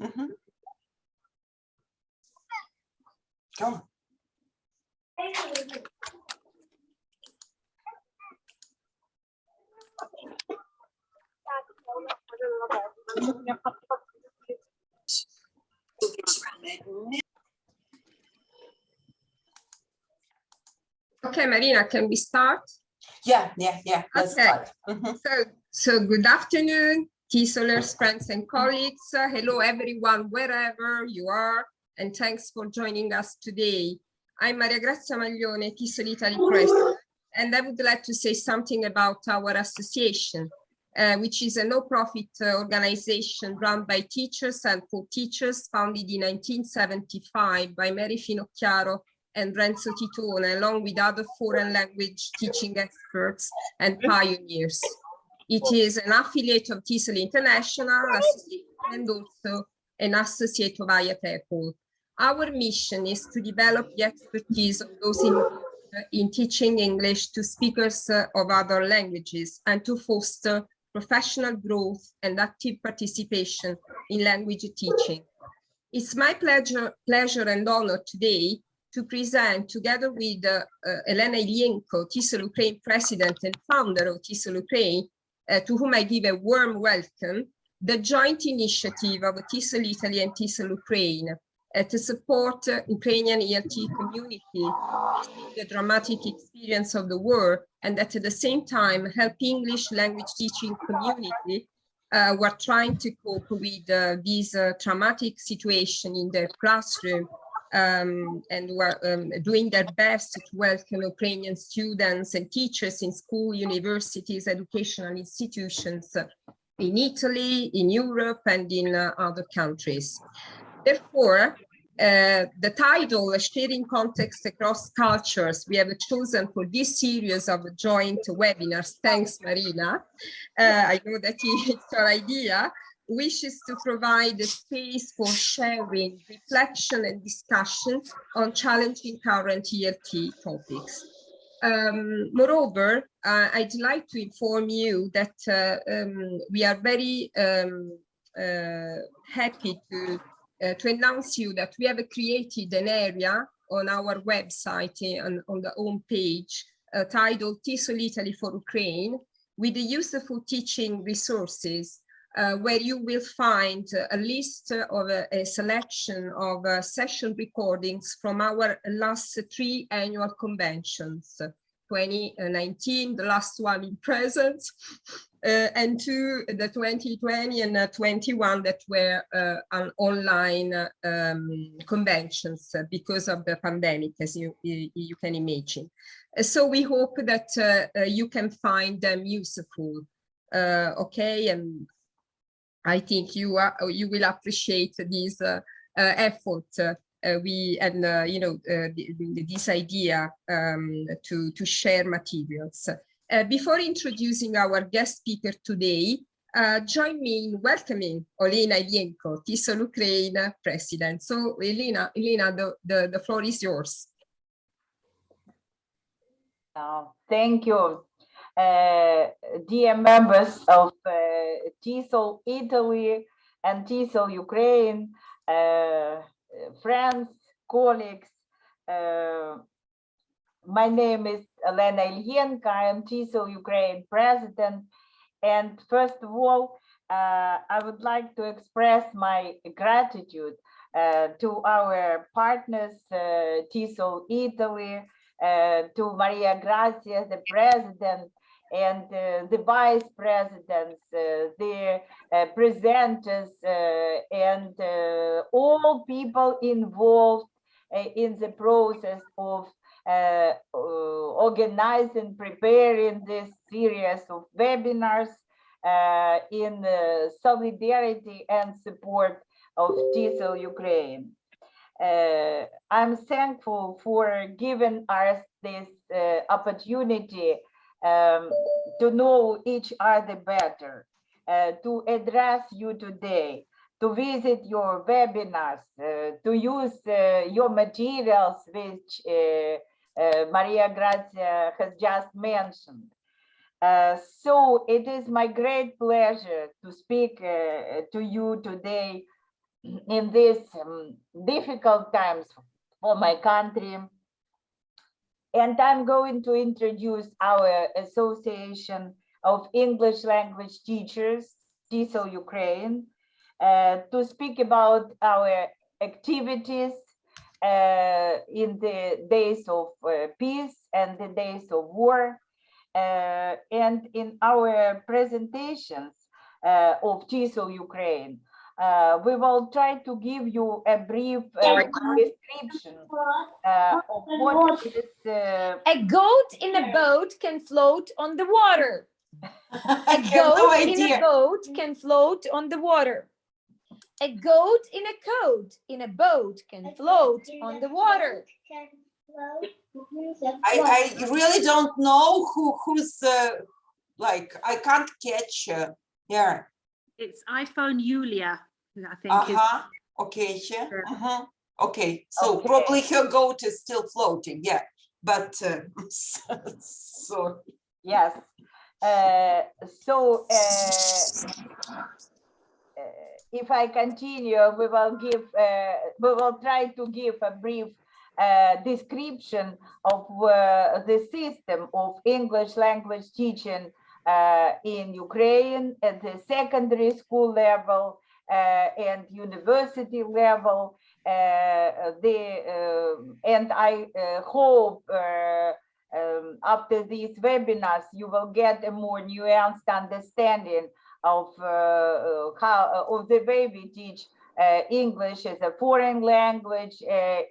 Go on. Okay, Marina, can we start? Yeah. Let's start. So good afternoon, TESOLers, friends and colleagues. Hello, everyone, wherever you are, and thanks for joining us today. I'm Maria Grazia Maglione, TESOL-Italy President, and I would like to say something about our association, which is a no-profit organization run by teachers and for teachers, founded in 1975 by Mary Finocchiaro and Renzo Titone, along with other foreign language teaching experts and pioneers. It is an affiliate of TESOL International and also an associate of IATEPOL. Our mission is to develop the expertise of those in teaching English to speakers of other languages and to foster professional growth and active participation in language teaching. It's my pleasure and honor today to present, together with Elena Ilienko, TESOL-Ukraine president and founder of TESOL-Ukraine, to whom I give a warm welcome, the joint initiative of TESOL-Italy and TESOL-Ukraine to support Ukrainian ELT community facing the dramatic experience of the war, and at the same time help English language teaching community who are trying to cope with this traumatic situation in their classroom, and who are doing their best to welcome Ukrainian students and teachers in school, universities, educational institutions in Italy, in Europe, and in other countries. Therefore, the title, Sharing Context Across Cultures, we have chosen for this series of joint webinars, thanks Marina, I know that it's your idea, wishes to provide a space for sharing, reflection and discussion on challenging current ELT topics. Moreover, I'd like to inform you that we are very happy to announce you that we have created an area on our website on the home page titled TESOL-Italy for Ukraine, with the useful teaching resources where you will find a list of a selection of session recordings from our last 3 annual conventions, 2019, the last one in presence, and to the 2020 and 21 that were on online conventions because of the pandemic, as you can imagine. So we hope that you can find them useful, okay? And I think you will appreciate this effort this idea to share materials. Before introducing our guest speaker today, join me in welcoming Elena Ilienko, TESOL-Ukraine president. So Elena, the floor is yours. Thank you. Dear members of TESOL-Italy and TESOL-Ukraine, friends, colleagues, my name is Elena Ilienko. I am TESOL-Ukraine president. And first of all, I would like to express my gratitude to our partners, TESOL-Italy, to Maria Grazia, the president, and the vice presidents, the presenters, and all people involved in the process of organizing, preparing this series of webinars in solidarity and support of TESOL-Ukraine. I'm thankful for giving us this opportunity to know each other better, to address you today, to visit your webinars, to use your materials, which Maria Grazia has just mentioned. So it is my great pleasure to speak to you today in these difficult times for my country. And I'm going to introduce our Association of English Language Teachers, TESOL-Ukraine, to speak about our activities in the days of peace and the days of war. And in our presentations of TESOL-Ukraine, we will try to give you a brief description of what is A goat in a boat can float on the water. I A have no goat in a idea. boat can float on the water. A goat in a coat in a boat can float on the water. I really don't know who's like, I can't catch yeah. It's iPhone Yulia, I think. Is Okay, yeah. Yeah. Okay, so Okay. probably her goat is still floating, yeah. But so yes. So if I continue, we will try to give a brief description of the system of English language teaching in Ukraine at the secondary school level and university level. And I hope after these webinars, you will get a more nuanced understanding of how of the way we teach English as a foreign language,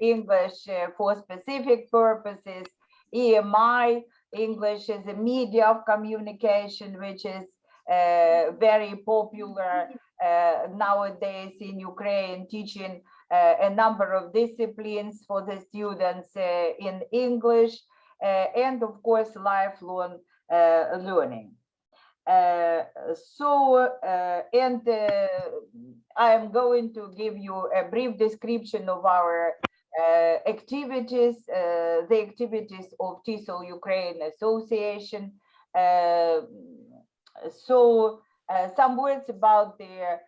English for specific purposes, EMI, English as a media of communication, which is very popular nowadays in Ukraine, teaching a number of disciplines for the students in English, and of course, lifelong learning. I am going to give you a brief description of our activities, the activities of TESOL-Ukraine Association. Some words about their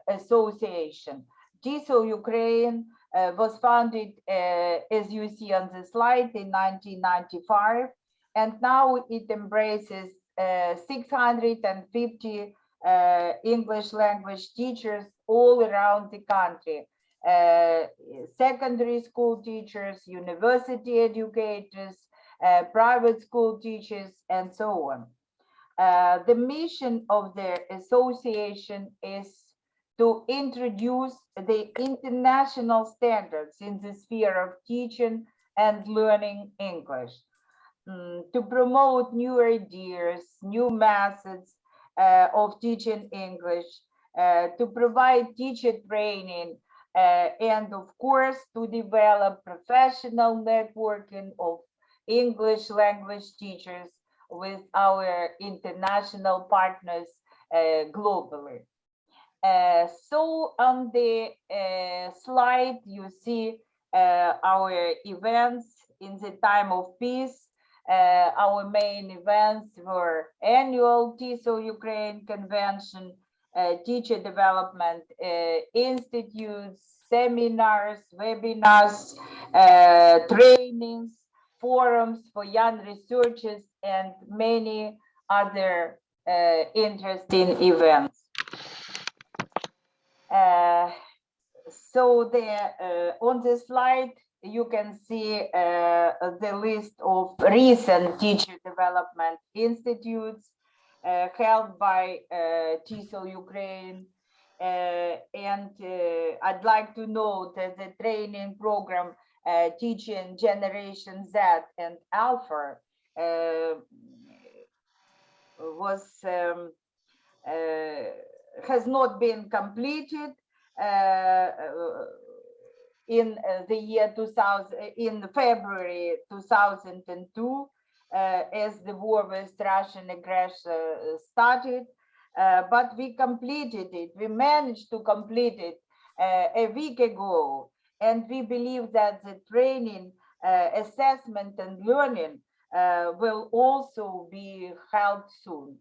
association. TESOL-Ukraine was founded, as you see on the slide, in 1995, and now it embraces 650 English language teachers all around the country, secondary school teachers, university educators, private school teachers, and so on. The mission of the association is to introduce the international standards in the sphere of teaching and learning English, to promote new ideas, new methods of teaching English, to provide teacher training, and of course, to develop professional networking of English language teachers with our international partners globally. So on the slide, you see our events in the time of peace. Our main events were annual TESOL-Ukraine convention, teacher development institutes, seminars, webinars, trainings, forums for young researchers, and many other interesting events. So on the slide, you can see the list of recent teacher development institutes held by TESOL-Ukraine. And I'd like to note that the training program teaching Generation Z and Alpha has not been completed in the year 2000, in February 2002, as the war with Russian aggression started. But we completed it. We managed to complete it a week ago, and we believe that the training, assessment, and learning will also be held soon.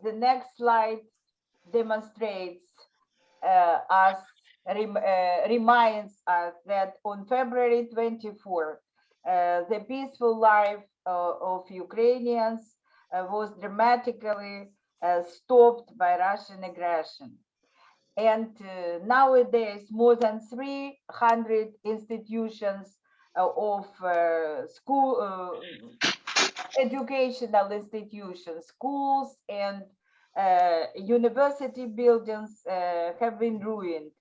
The next slide demonstrates reminds us that on February 24, the peaceful life of Ukrainians was dramatically stopped by Russian aggression. And nowadays, more than 300 institutions of educational institutions, schools, and university buildings have been ruined.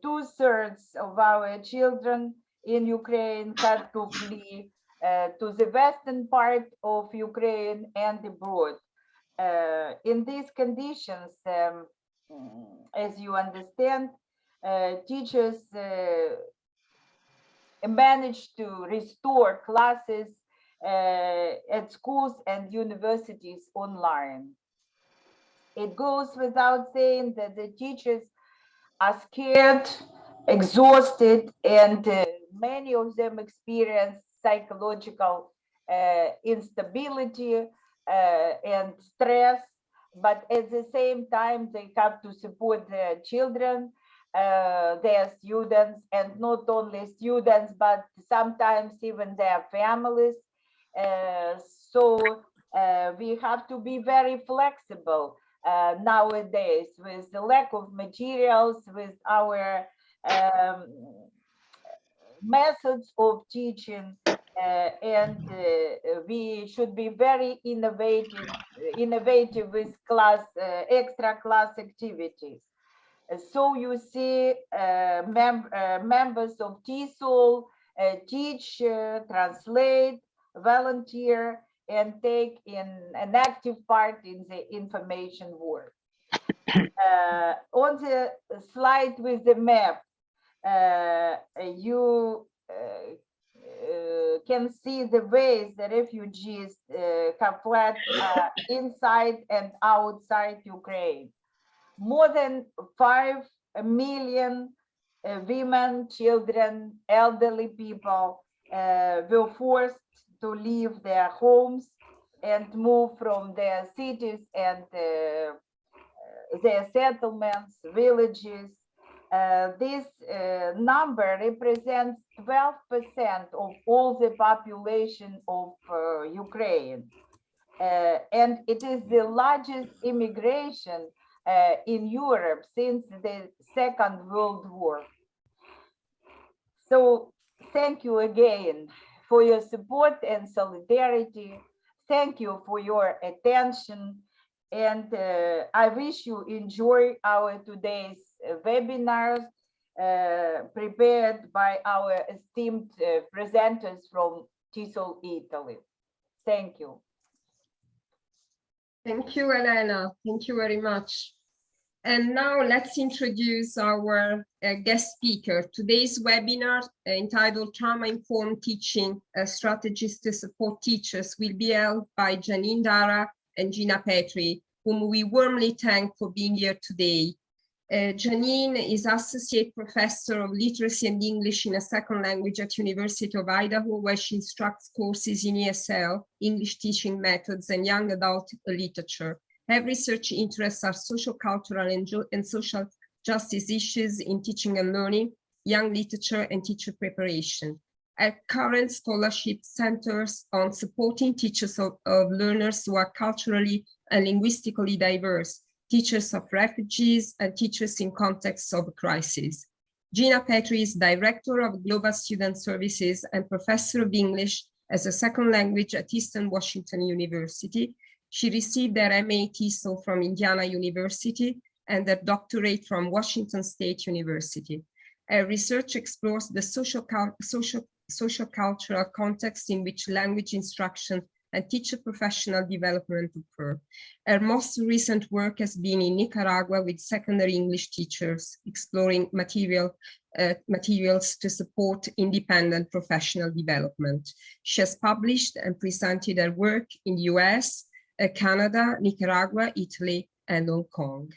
2/3 of our children in Ukraine had to flee to the western part of Ukraine and abroad. In these conditions, as you understand, teachers managed to restore classes at schools and universities online. It goes without saying that the teachers are scared, exhausted, and many of them experience psychological instability and stress, but at the same time, they have to support their children, their students, and not only students, but sometimes even their families. So we have to be very flexible nowadays with the lack of materials, with our methods of teaching, and we should be very innovative with extra class activities. So you see members of TESOL teach, translate, volunteer, and take an active part in the information work. On the slide with the map, you can see the ways the refugees have fled inside and outside Ukraine. More than 5 million women, children, elderly people were forced to leave their homes and move from their cities and their settlements, villages. This number represents 12% of all the population of Ukraine. And it is the largest immigration in Europe since the Second World War. So thank you again for your support and solidarity. Thank you for your attention. And I wish you enjoy our today's webinars prepared by our esteemed presenters from TESOL, Italy. Thank you. Thank you, Elena. Thank you very much. And now let's introduce our guest speaker. Today's webinar, entitled Trauma-Informed Teaching Strategies to Support Teachers, will be held by Janine Dara and Gina Petri, whom we warmly thank for being here today. Janine is Associate Professor of Literacy and English in a Second Language at University of Idaho, where she instructs courses in ESL, English Teaching Methods, and Young Adult Literature. Her research interests are social, cultural, and social justice issues in teaching and learning, young literature, and teacher preparation. Her current scholarship centers on supporting teachers of learners who are culturally and linguistically diverse, teachers of refugees, and teachers in contexts of crisis. Gina Petri is Director of Global Student Services and Professor of English as a second language at Eastern Washington University. She received her MA TESOL from Indiana University and her doctorate from Washington State University. Her research explores the social-cultural context in which language instruction and teacher professional development occur. Her most recent work has been in Nicaragua with secondary English teachers, exploring materials to support independent professional development. She has published and presented her work in the US, Canada, Nicaragua, Italy, and Hong Kong.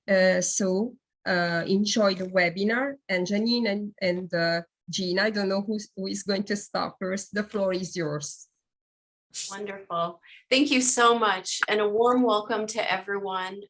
Enjoy the webinar, and Janine and Gina, I don't know who is going to start first. The floor is yours. Wonderful. Thank you so much, and a warm welcome to everyone.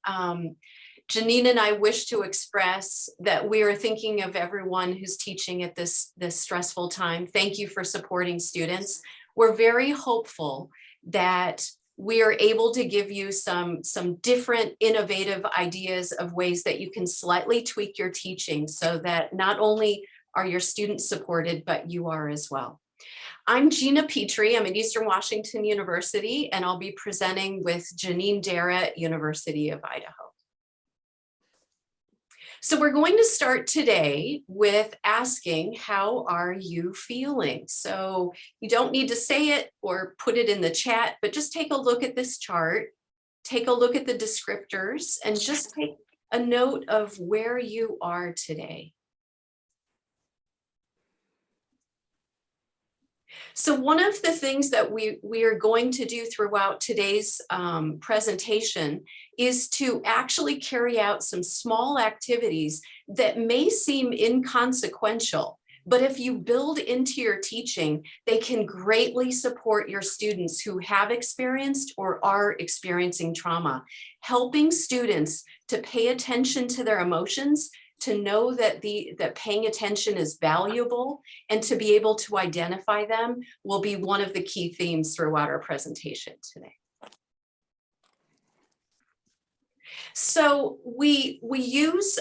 Janine and I wish to express that we are thinking of everyone who's teaching at this stressful time. Thank you for supporting students. We're very hopeful that we are able to give you some different innovative ideas of ways that you can slightly tweak your teaching so that not only are your students supported, but you are as well. I'm Gina Petrie. I'm at Eastern Washington University, and I'll be presenting with Janine Dara at University of Idaho. So we're going to start today with asking, how are you feeling? So you don't need to say it or put it in the chat, but just take a look at this chart, take a look at the descriptors, and just take a note of where you are today. So one of the things that we are going to do throughout today's presentation is to actually carry out some small activities that may seem inconsequential, but if you build into your teaching, they can greatly support your students who have experienced or are experiencing trauma, helping students to pay attention to their emotions, to know that paying attention is valuable, and to be able to identify them will be one of the key themes throughout our presentation today. So we use,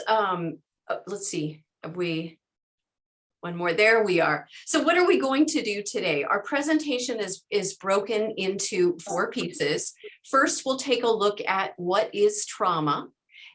let's see, one more, there we are. So what are we going to do today? Our presentation is broken into 4 pieces. First, we'll take a look at what is trauma.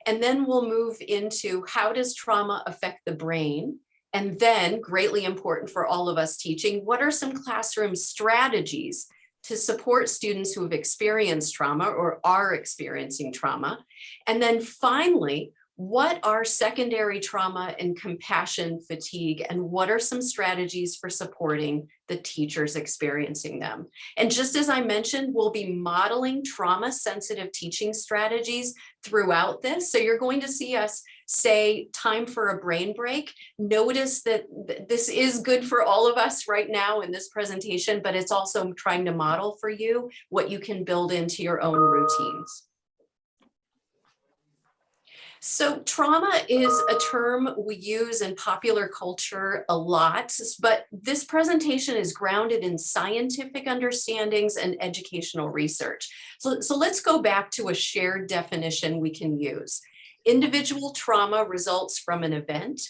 And then we'll move into how does trauma affect the brain? And then, greatly important for all of us teaching, what are some classroom strategies to support students who have experienced trauma or are experiencing trauma? And then finally, what are secondary trauma and compassion fatigue, and what are some strategies for supporting the teachers experiencing them? And just as I mentioned, we'll be modeling trauma-sensitive teaching strategies throughout this. So you're going to see us say time for a brain break. Notice that this is good for all of us right now in this presentation, but it's also trying to model for you what you can build into your own routines. So trauma is a term we use in popular culture a lot, but this presentation is grounded in scientific understandings and educational research. So let's go back to a shared definition we can use. Individual trauma results from an event,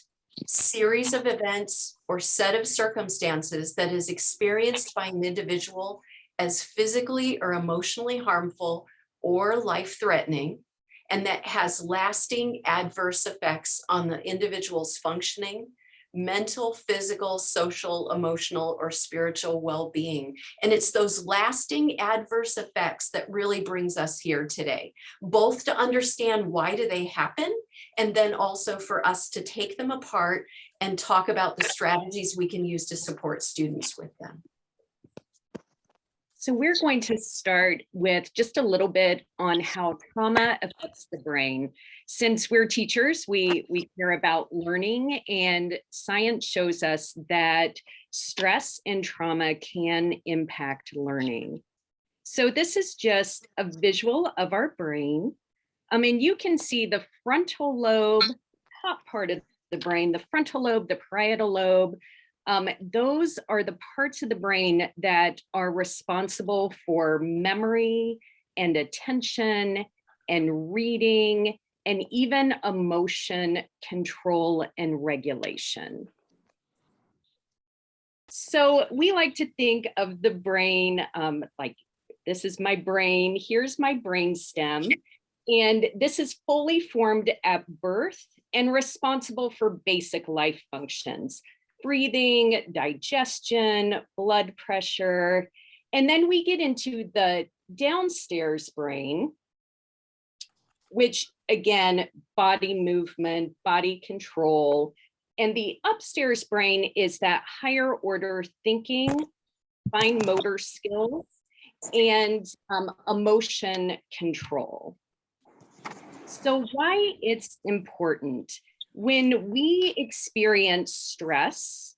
series of events, or set of circumstances that is experienced by an individual as physically or emotionally harmful or life-threatening, and that has lasting adverse effects on the individual's functioning, mental, physical, social, emotional, or spiritual well-being. And it's those lasting adverse effects that really brings us here today, both to understand why do they happen, and then also for us to take them apart and talk about the strategies we can use to support students with them. So we're going to start with just a little bit on how trauma affects the brain. Since we're teachers, we care about learning, and science shows us that stress and trauma can impact learning. So this is just a visual of our brain. I mean, you can see the frontal lobe, top part of the brain, the frontal lobe, the parietal lobe. Those are the parts of the brain that are responsible for memory and attention and reading and even emotion control and regulation. So we like to think of the brain like this is my brain, here's my brain stem, and this is fully formed at birth and responsible for basic life functions. Breathing, digestion, blood pressure. And then we get into the downstairs brain, which again, body movement, body control. And the upstairs brain is that higher order thinking, fine motor skills, and emotion control. So why it's important? When we experience stress,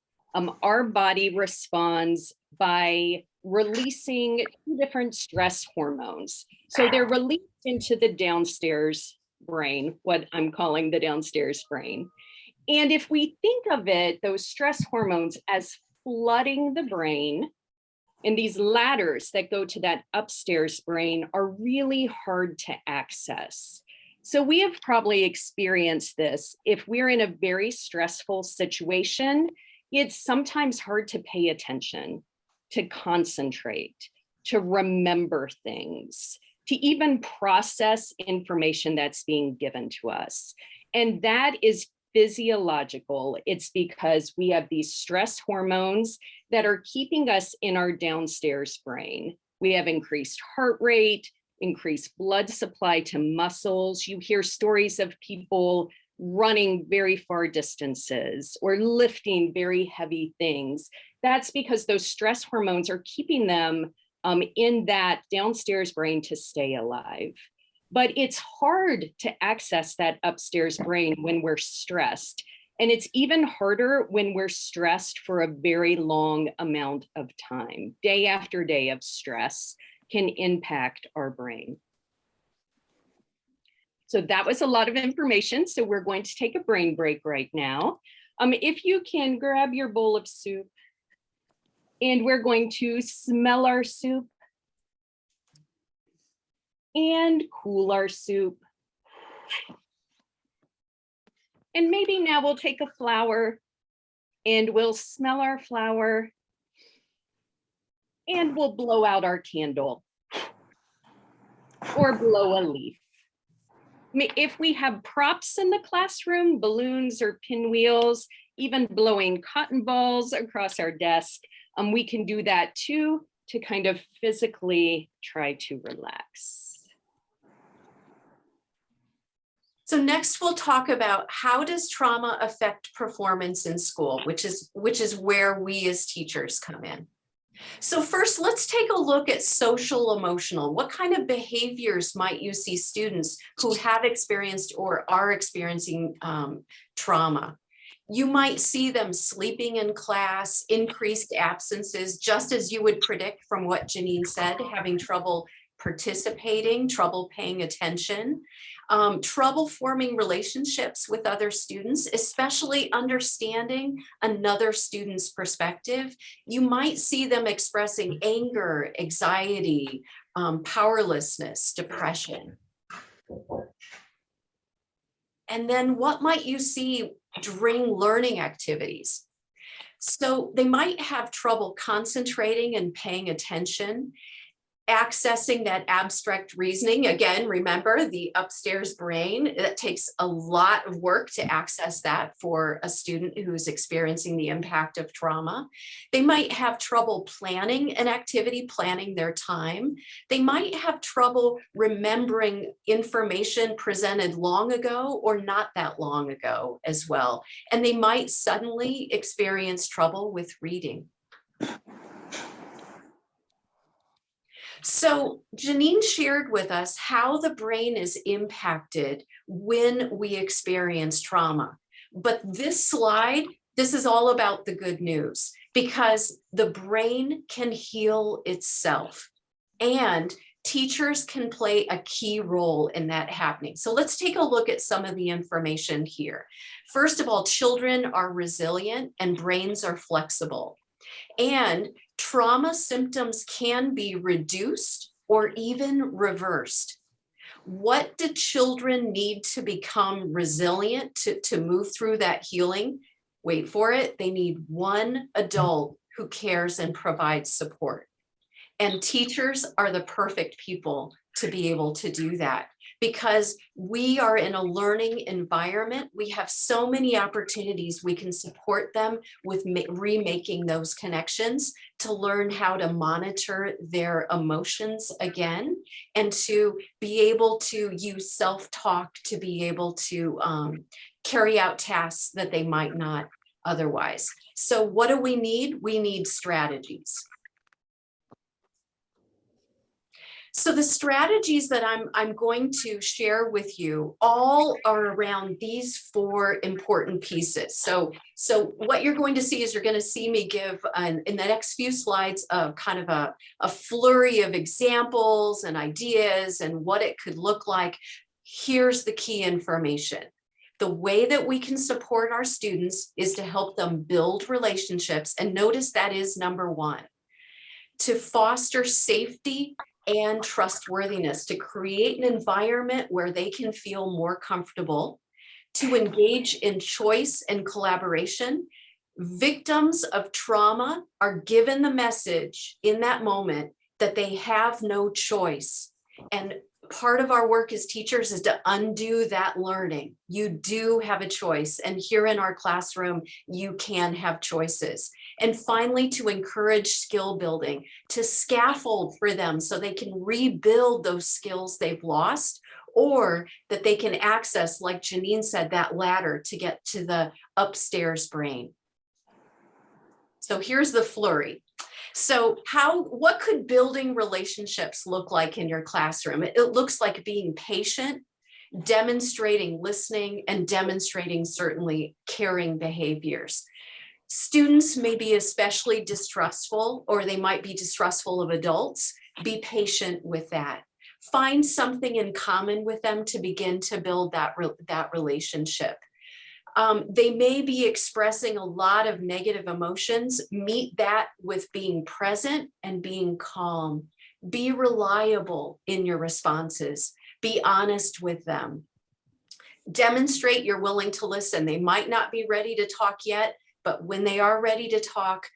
our body responds by releasing two different stress hormones. So they're released into the downstairs brain, what I'm calling the downstairs brain. And if we think of it, those stress hormones as flooding the brain, and these ladders that go to that upstairs brain are really hard to access. So we have probably experienced this. If we're in a very stressful situation, it's sometimes hard to pay attention, to concentrate, to remember things, to even process information that's being given to us. And that is physiological. It's because we have these stress hormones that are keeping us in our downstairs brain. We have increased heart rate, increased blood supply to muscles. You hear stories of people running very far distances or lifting very heavy things. That's because those stress hormones are keeping them in that downstairs brain to stay alive. But it's hard to access that upstairs brain when we're stressed. And it's even harder when we're stressed for a very long amount of time. Day after day of stress can impact our brain. So that was a lot of information. So we're going to take a brain break right now. If you can grab your bowl of soup, and we're going to smell our soup and cool our soup. And maybe now we'll take a flower and we'll smell our flower and we'll blow out our candle or blow a leaf. If we have props in the classroom, balloons or pinwheels, even blowing cotton balls across our desk, we can do that too, to kind of physically try to relax. So next we'll talk about how does trauma affect performance in school, which is where we as teachers come in. So first, let's take a look at social emotional. What kind of behaviors might you see students who have experienced or are experiencing trauma? You might see them sleeping in class, increased absences, just as you would predict from what Janine said, having trouble participating, trouble paying attention, trouble forming relationships with other students, especially understanding another student's perspective. You might see them expressing anger, anxiety, powerlessness, depression. And then what might you see during learning activities? So they might have trouble concentrating and paying attention, accessing that abstract reasoning. Again, remember the upstairs brain, it takes a lot of work to access that for a student who's experiencing the impact of trauma. They might have trouble planning an activity, planning their time. They might have trouble remembering information presented long ago or not that long ago as well. And they might suddenly experience trouble with reading. So Janine shared with us how the brain is impacted when we experience trauma. But this slide, this is all about the good news, because the brain can heal itself and teachers can play a key role in that happening. So let's take a look at some of the information here. First of all, children are resilient and brains are flexible. And trauma symptoms can be reduced or even reversed. What do children need to become resilient to move through that healing? Wait for it. They need one adult who cares and provides support. And teachers are the perfect people to be able to do that, because we are in a learning environment. We have so many opportunities. We can support them with remaking those connections to learn how to monitor their emotions again, and to be able to use self-talk to be able to carry out tasks that they might not otherwise. So what do we need? We need strategies. So the strategies that I'm going to share with you all are around these 4 important pieces. So what you're going to see is you're going to see me give in the next few slides kind of a flurry of examples and ideas and what it could look like. Here's the key information. The way that we can support our students is to help them build relationships. And notice that is number 1, to foster safety and trustworthiness, to create an environment where they can feel more comfortable, to engage in choice and collaboration. Victims of trauma are given the message in that moment that they have no choice. And part of our work as teachers is to undo that learning. You do have a choice. And here in our classroom, you can have choices. And finally, to encourage skill building, to scaffold for them so they can rebuild those skills they've lost, or that they can access, like Janine said, that ladder to get to the upstairs brain. So here's the flurry. So what could building relationships look like in your classroom? It looks like being patient, demonstrating listening, and demonstrating certainly caring behaviors. Students may be especially distrustful, or they might be distrustful of adults. Be patient with that. Find something in common with them to begin to build that relationship. They may be expressing a lot of negative emotions. Meet that with being present and being calm. Be reliable in your responses. Be honest with them. Demonstrate you're willing to listen. They might not be ready to talk yet, but when they are ready to talk,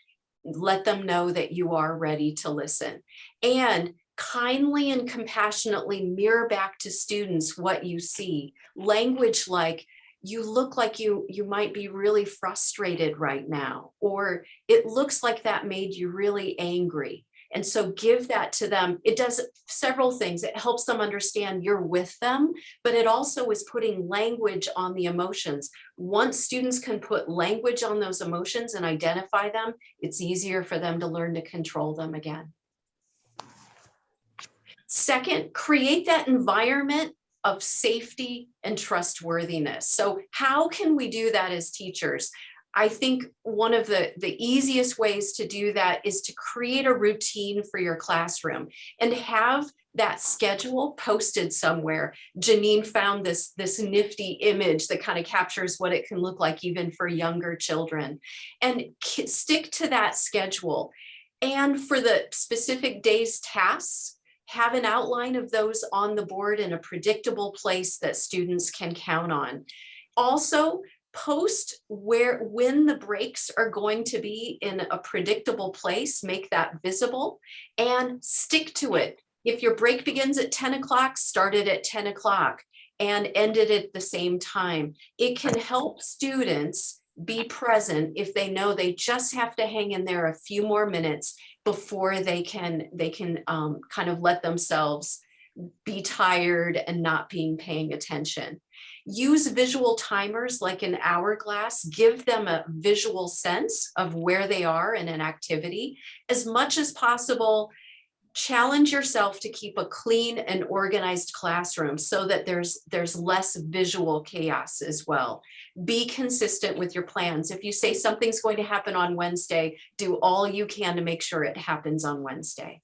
let them know that you are ready to listen. And kindly and compassionately mirror back to students what you see. Language like, you look like you might be really frustrated right now, or it looks like that made you really angry. And so give that to them. It does several things. It helps them understand you're with them, but it also is putting language on the emotions. Once students can put language on those emotions and identify them, it's easier for them to learn to control them again. Second, create that environment of safety and trustworthiness. So how can we do that as teachers? I think one of the easiest ways to do that is to create a routine for your classroom and have that schedule posted somewhere. Janine found this nifty image that kind of captures what it can look like even for younger children. And stick to that schedule. And for the specific day's tasks, have an outline of those on the board in a predictable place that students can count on. Also, post when the breaks are going to be in a predictable place, make that visible and stick to it. If your break begins at 10 o'clock, start it at 10 o'clock and end it at the same time. It can help students be present if they know they just have to hang in there a few more minutes before they can kind of let themselves be tired and not paying attention. Use visual timers like an hourglass. Give them a visual sense of where they are in an activity. As much as possible, challenge yourself to keep a clean and organized classroom so that there's less visual chaos as well. Be consistent with your plans. If you say something's going to happen on Wednesday, do all you can to make sure it happens on Wednesday.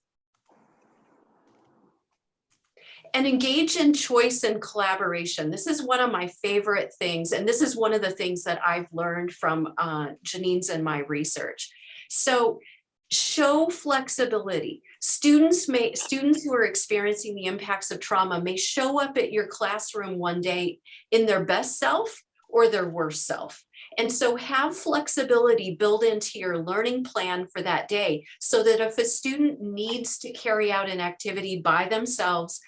And engage in choice and collaboration. This is one of my favorite things, and this is one of the things that I've learned from Janine's and my research. So show flexibility. Students who are experiencing the impacts of trauma may show up at your classroom one day in their best self or their worst self. And so have flexibility built into your learning plan for that day so that if a student needs to carry out an activity by themselves,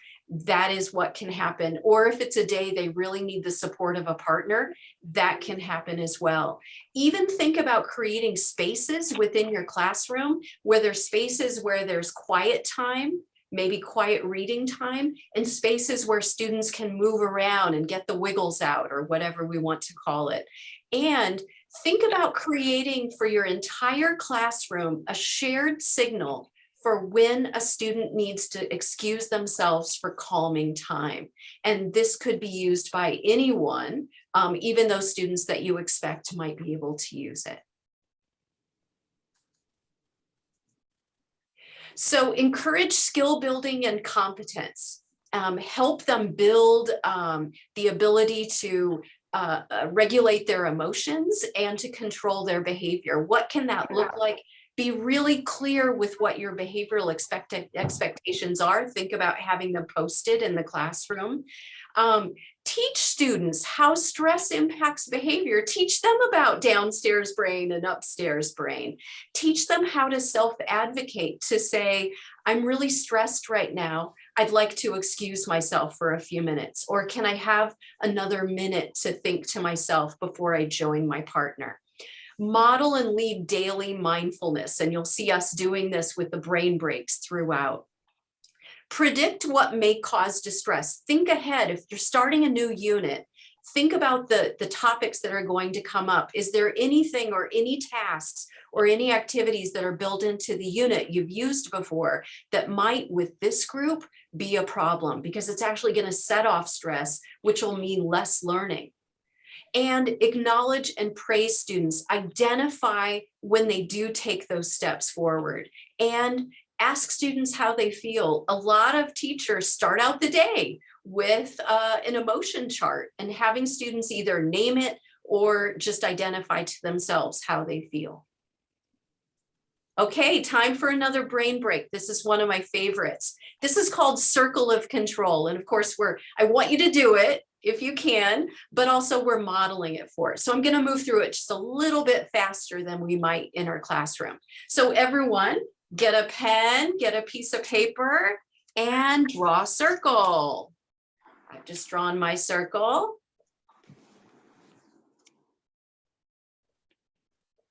that is what can happen. Or if it's a day they really need the support of a partner, that can happen as well. Even think about creating spaces within your classroom where there's spaces where there's quiet time, maybe quiet reading time, and spaces where students can move around and get the wiggles out or whatever we want to call it. And think about creating for your entire classroom a shared signal for when a student needs to excuse themselves for calming time. And this could be used by anyone, even those students that you expect might be able to use it. So encourage skill building and competence. Help them build the ability to regulate their emotions and to control their behavior. What can that look like? Be really clear with what your behavioral expectations are. Think about having them posted in the classroom. Teach students how stress impacts behavior. Teach them about downstairs brain and upstairs brain. Teach them how to self-advocate, to say, I'm really stressed right now. I'd like to excuse myself for a few minutes, or can I have another minute to think to myself before I join my partner? Model and lead daily mindfulness, and you'll see us doing this with the brain breaks throughout. Predict what may cause distress. Think ahead. If you're starting a new unit, think about the topics that are going to come up. Is there anything or any tasks or any activities that are built into the unit you've used before that might, with this group, be a problem? Because it's actually going to set off stress, which will mean less learning. And acknowledge and praise students. Identify when they do take those steps forward, and ask students how they feel. A lot of teachers start out the day with an emotion chart, and having students either name it or just identify to themselves how they feel. Okay, time for another brain break. This is one of my favorites. This is called Circle of Control. And of course, I want you to do it if you can, but also we're modeling it for it. So I'm going to move through it just a little bit faster than we might in our classroom. So everyone, get a pen, get a piece of paper, and draw a circle. I've just drawn my circle.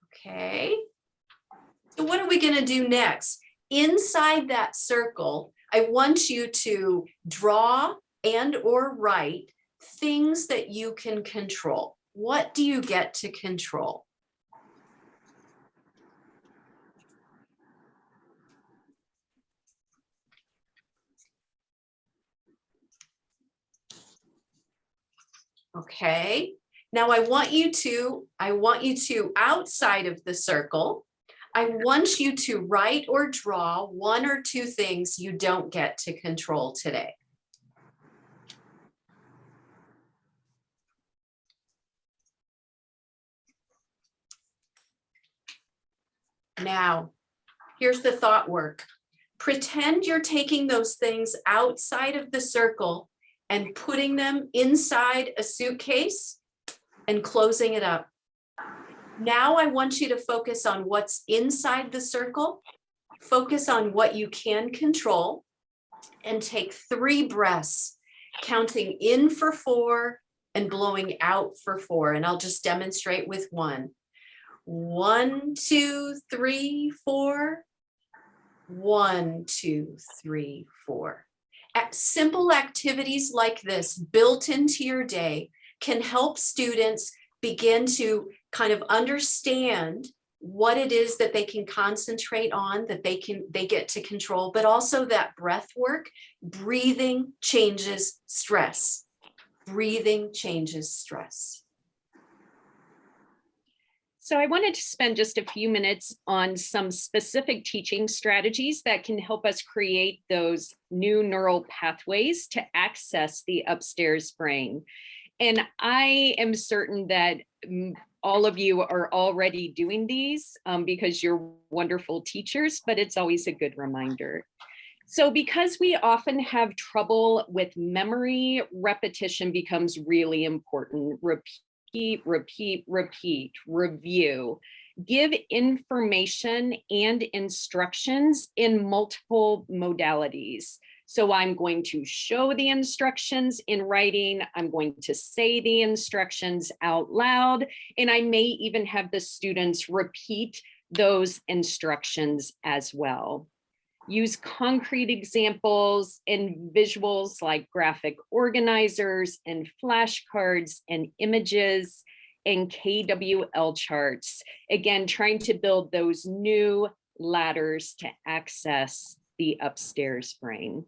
Okay. So what are we going to do next? Inside that circle, I want you to draw and or write things that you can control. What do you get to control? Okay, now I want you to, outside of the circle, I want you to write or draw one or two things you don't get to control today. Now, here's the thought work. Pretend you're taking those things outside of the circle and putting them inside a suitcase and closing it up. Now I want you to focus on what's inside the circle, focus on what you can control, and take 3 breaths, counting in for 4 and blowing out for 4. And I'll just demonstrate with 1. 1, 2, 3, 4. 1, 2, 3, 4. Simple activities like this built into your day can help students begin to kind of understand what it is that they can concentrate on, that they get to control, but also that breath work. Breathing changes stress. Breathing changes stress. So I wanted to spend just a few minutes on some specific teaching strategies that can help us create those new neural pathways to access the upstairs brain. And I am certain that all of you are already doing these because you're wonderful teachers, but it's always a good reminder. So because we often have trouble with memory, repetition becomes really important. Repeat, repeat, repeat, review. Give information and instructions in multiple modalities. So I'm going to show the instructions in writing, I'm going to say the instructions out loud, and I may even have the students repeat those instructions as well. Use concrete examples and visuals like graphic organizers and flashcards and images and KWL charts. Again, trying to build those new ladders to access the upstairs brain.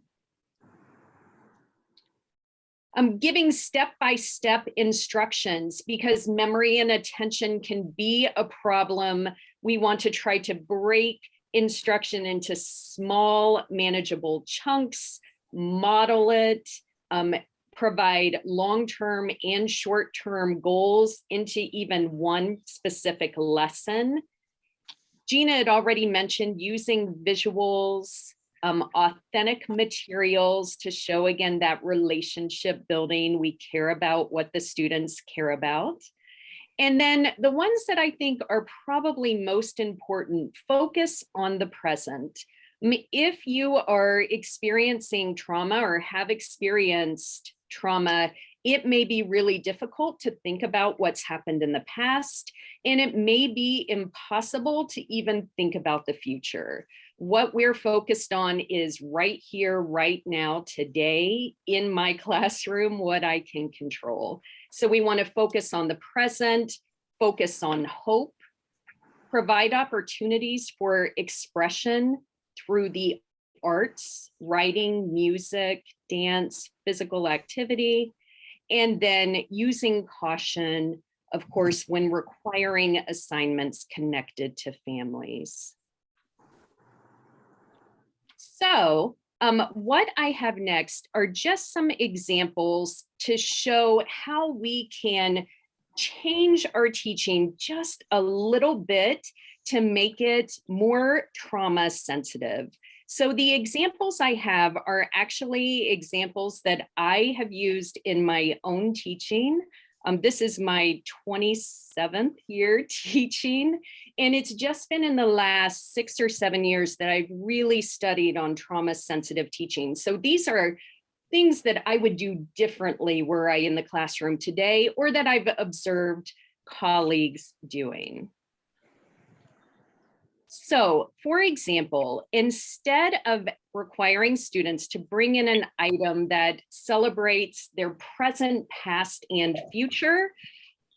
I'm giving step-by-step instructions because memory and attention can be a problem. We want to try to break instruction into small, manageable chunks, model it, provide long-term and short-term goals into even one specific lesson. Gina had already mentioned using visuals, authentic materials to show, again, that relationship building. We care about what the students care about. And then the ones that I think are probably most important, focus on the present. If you are experiencing trauma or have experienced trauma, it may be really difficult to think about what's happened in the past, and it may be impossible to even think about the future. What we're focused on is right here, right now, today, in my classroom, what I can control. So we want to focus on the present, focus on hope, provide opportunities for expression through the arts, writing, music, dance, physical activity, and then using caution, of course, when requiring assignments connected to families. So what I have next are just some examples to show how we can change our teaching just a little bit to make it more trauma sensitive. So the examples I have are actually examples that I have used in my own teaching. This is my 27th year teaching, and it's just been in the last 6 or 7 years that I've really studied on trauma sensitive teaching. So these are things that I would do differently were I in the classroom today, or that I've observed colleagues doing. So, for example, instead of requiring students to bring in an item that celebrates their present, past, and future,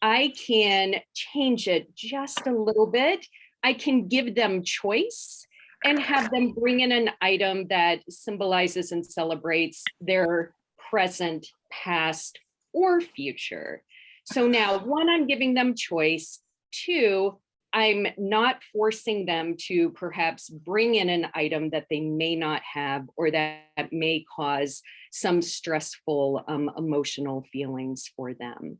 I can change it just a little bit. I can give them choice and have them bring in an item that symbolizes and celebrates their present, past, or future. So now, one, I'm giving them choice. Two, I'm not forcing them to perhaps bring in an item that they may not have or that may cause some stressful emotional feelings for them.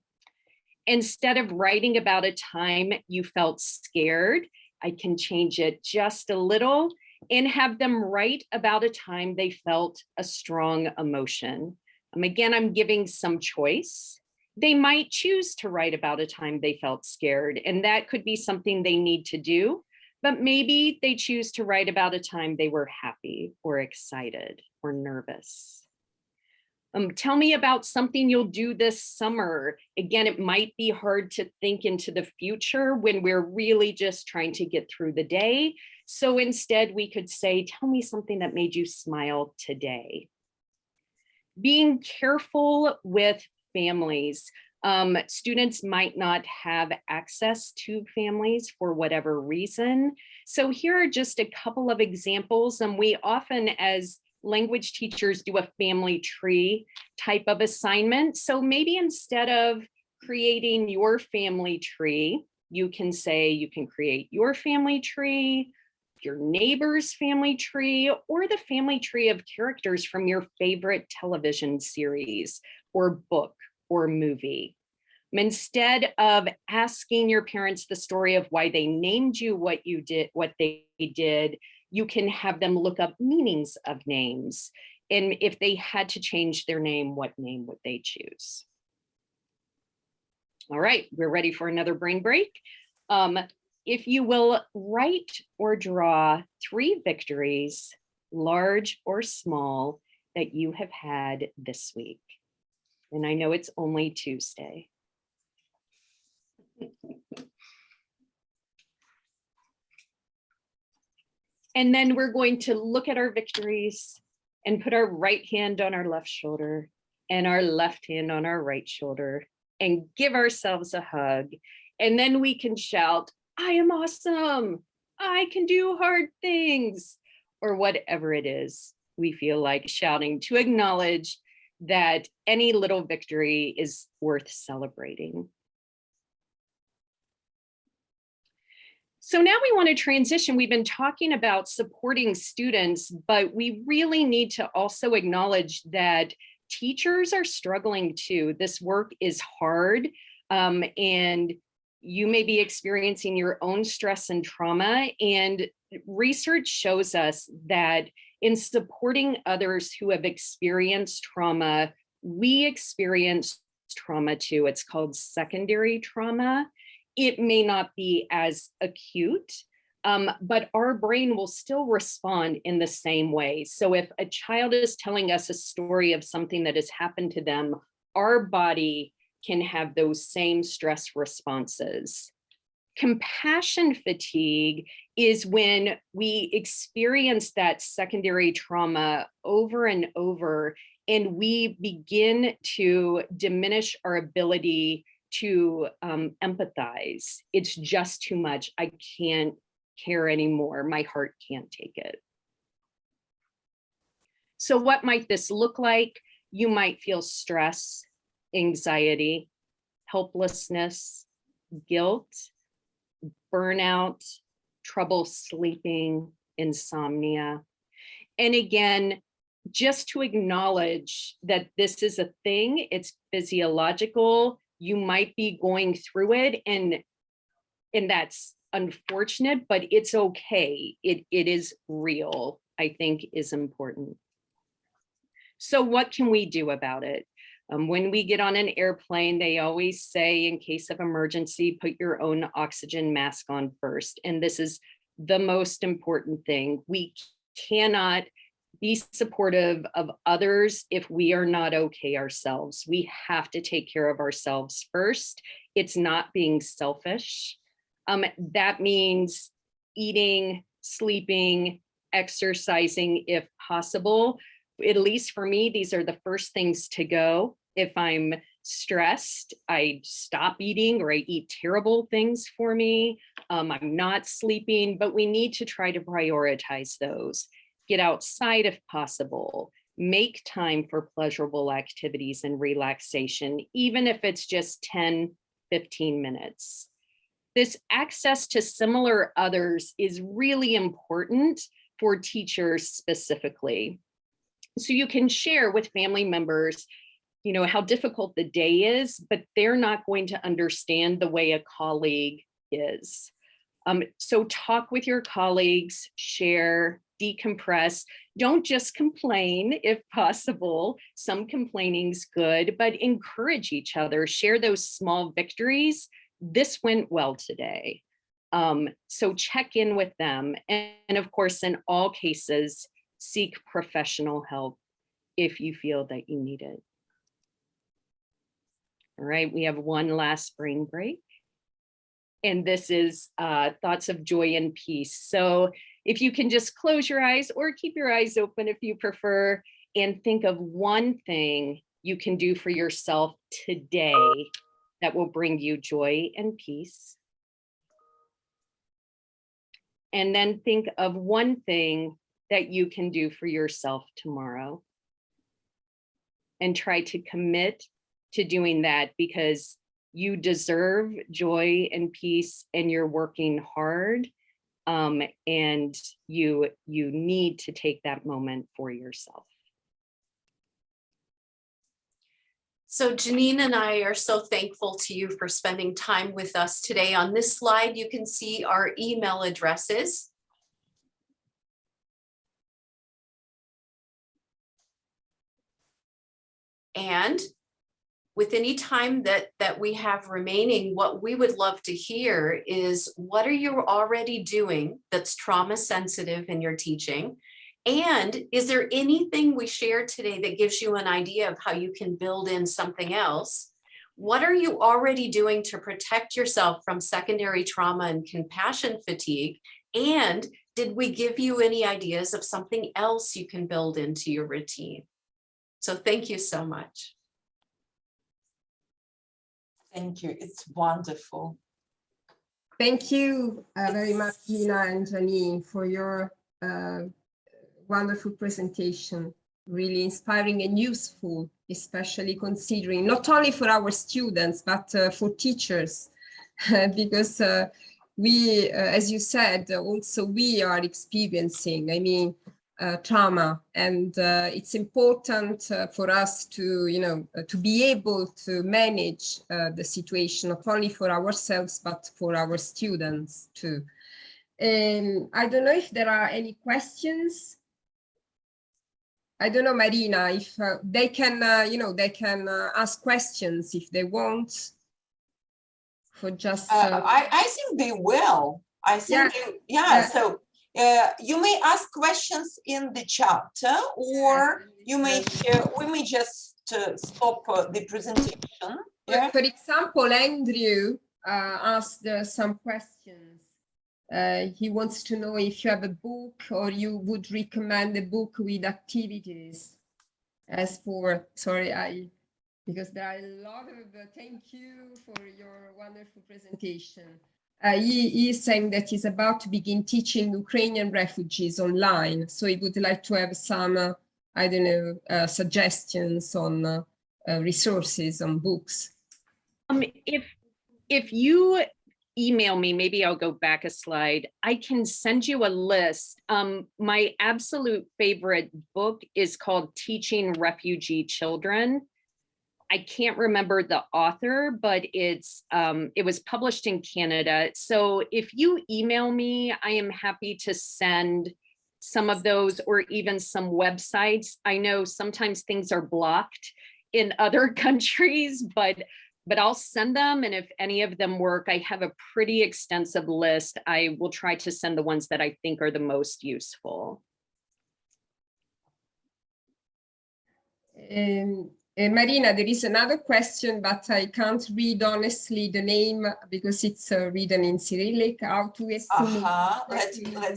Instead of writing about a time you felt scared, I can change it just a little and have them write about a time they felt a strong emotion. Again, I'm giving some choice. They might choose to write about a time they felt scared, and that could be something they need to do, but maybe they choose to write about a time they were happy or excited or nervous. Tell me about something you'll do this summer. Again, it might be hard to think into the future when we're really just trying to get through the day. So instead we could say, tell me something that made you smile today. Being careful with families. Students might not have access to families for whatever reason. So here are just a couple of examples. And we often, as language teachers, do a family tree type of assignment. So maybe instead of creating your family tree, you can say you can create your family tree, your neighbor's family tree, or the family tree of characters from your favorite television series or book or movie. Instead of asking your parents the story of why they named you what they did, you can have them look up meanings of names. And if they had to change their name, what name would they choose? All right, we're ready for another brain break. If you will write or draw 3 victories, large or small, that you have had this week. And I know it's only Tuesday. And then we're going to look at our victories and put our right hand on our left shoulder and our left hand on our right shoulder and give ourselves a hug. And then we can shout, I am awesome. I can do hard things, or whatever it is we feel like shouting to acknowledge that any little victory is worth celebrating. So now we want to transition. We've been talking about supporting students, but we really need to also acknowledge that teachers are struggling too. This work is hard, and you may be experiencing your own stress and trauma. And research shows us that in supporting others who have experienced trauma, we experience trauma too. It's called secondary trauma. It may not be as acute, but our brain will still respond in the same way. So if a child is telling us a story of something that has happened to them, our body can have those same stress responses. Compassion fatigue is when we experience that secondary trauma over and over, and we begin to diminish our ability to empathize. It's just too much. I can't care anymore. My heart can't take it. So what might this look like? You might feel stress, anxiety, helplessness, guilt, burnout, trouble sleeping, insomnia. And again, just to acknowledge that this is a thing, it's physiological. You might be going through it, and that's unfortunate, but it's okay. It is real, I think is important. So what can we do about it? When we get on an airplane, they always say, in case of emergency, put your own oxygen mask on first. And this is the most important thing. We cannot be supportive of others if we are not okay ourselves. We have to take care of ourselves first. It's not being selfish. That means eating, sleeping, exercising if possible. At least for me, these are the first things to go. If I'm stressed, I stop eating, or I eat terrible things for me. I'm not sleeping, but we need to try to prioritize those. Get outside if possible. Make time for pleasurable activities and relaxation, even if it's just 10, 15 minutes. This access to similar others is really important for teachers specifically. So you can share with family members, you know, how difficult the day is, but they're not going to understand the way a colleague is. So talk with your colleagues, share, decompress. Don't just complain if possible. Some complaining's good, but encourage each other. Share those small victories. This went well today. So check in with them. And of course, in all cases, seek professional help if you feel that you need it. All right, we have one last brain break. And this is thoughts of joy and peace. So if you can just close your eyes or keep your eyes open if you prefer, and think of one thing you can do for yourself today that will bring you joy and peace. And then think of one thing that you can do for yourself tomorrow. And try to commit to doing that, because you deserve joy and peace, and you're working hard, and you need to take that moment for yourself. So Janine and I are so thankful to you for spending time with us today. On this slide, you can see our email addresses. And with any time that we have remaining, what we would love to hear is, what are you already doing that's trauma sensitive in your teaching? And is there anything we shared today that gives you an idea of how you can build in something else? What are you already doing to protect yourself from secondary trauma and compassion fatigue? And did we give you any ideas of something else you can build into your routine? So thank you so much. Thank you. It's wonderful. Thank you very much, Gina and Janine, for your wonderful presentation. Really inspiring and useful, especially considering not only for our students, but for teachers, because we, as you said, also we are experiencing, I mean, trauma, and it's important for us to, you know, to be able to manage the situation, not only for ourselves, but for our students too. I don't know if there are any questions. I don't know, Marina, if they can, you know, they can ask questions if they want. For just. I think they will. I think, so you may ask questions in the chat, or you may, we may just stop the presentation. Yeah? For example, Andrew asked some questions. He wants to know if you have a book or you would recommend a book with activities. As for, sorry, because there are a lot of, thank you for your wonderful presentation. He is saying that he's about to begin teaching Ukrainian refugees online. So he would like to have some, I don't know, suggestions on resources, on books. If you email me, maybe I'll go back a slide. I can send you a list. My absolute favorite book is called Teaching Refugee Children. I can't remember the author, but it's it was published in Canada. So if you email me, I am happy to send some of those, or even some websites. I know sometimes things are blocked in other countries, but I'll send them. And if any of them work, I have a pretty extensive list. I will try to send the ones that I think are the most useful. Marina, there is another question, but I can't read honestly the name because it's written in Cyrillic. How to estimate?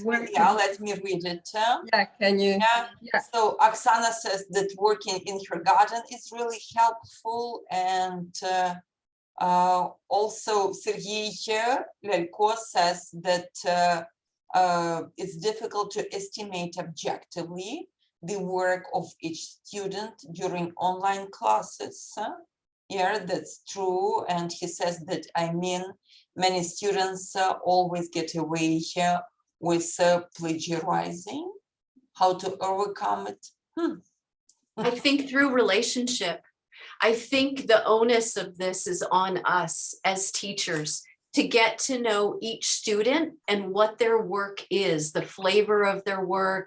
Let me read it. Yeah, can you? Yeah. So Oksana says that working in her garden is really helpful, and also Sergei Lelko says that it's difficult to estimate objectively the work of each student during online classes. Yeah, that's true. And he says that, I mean, many students always get away with plagiarizing. How to overcome it? I think through relationship. I think the onus of this is on us as teachers to get to know each student and what their work is, the flavor of their work,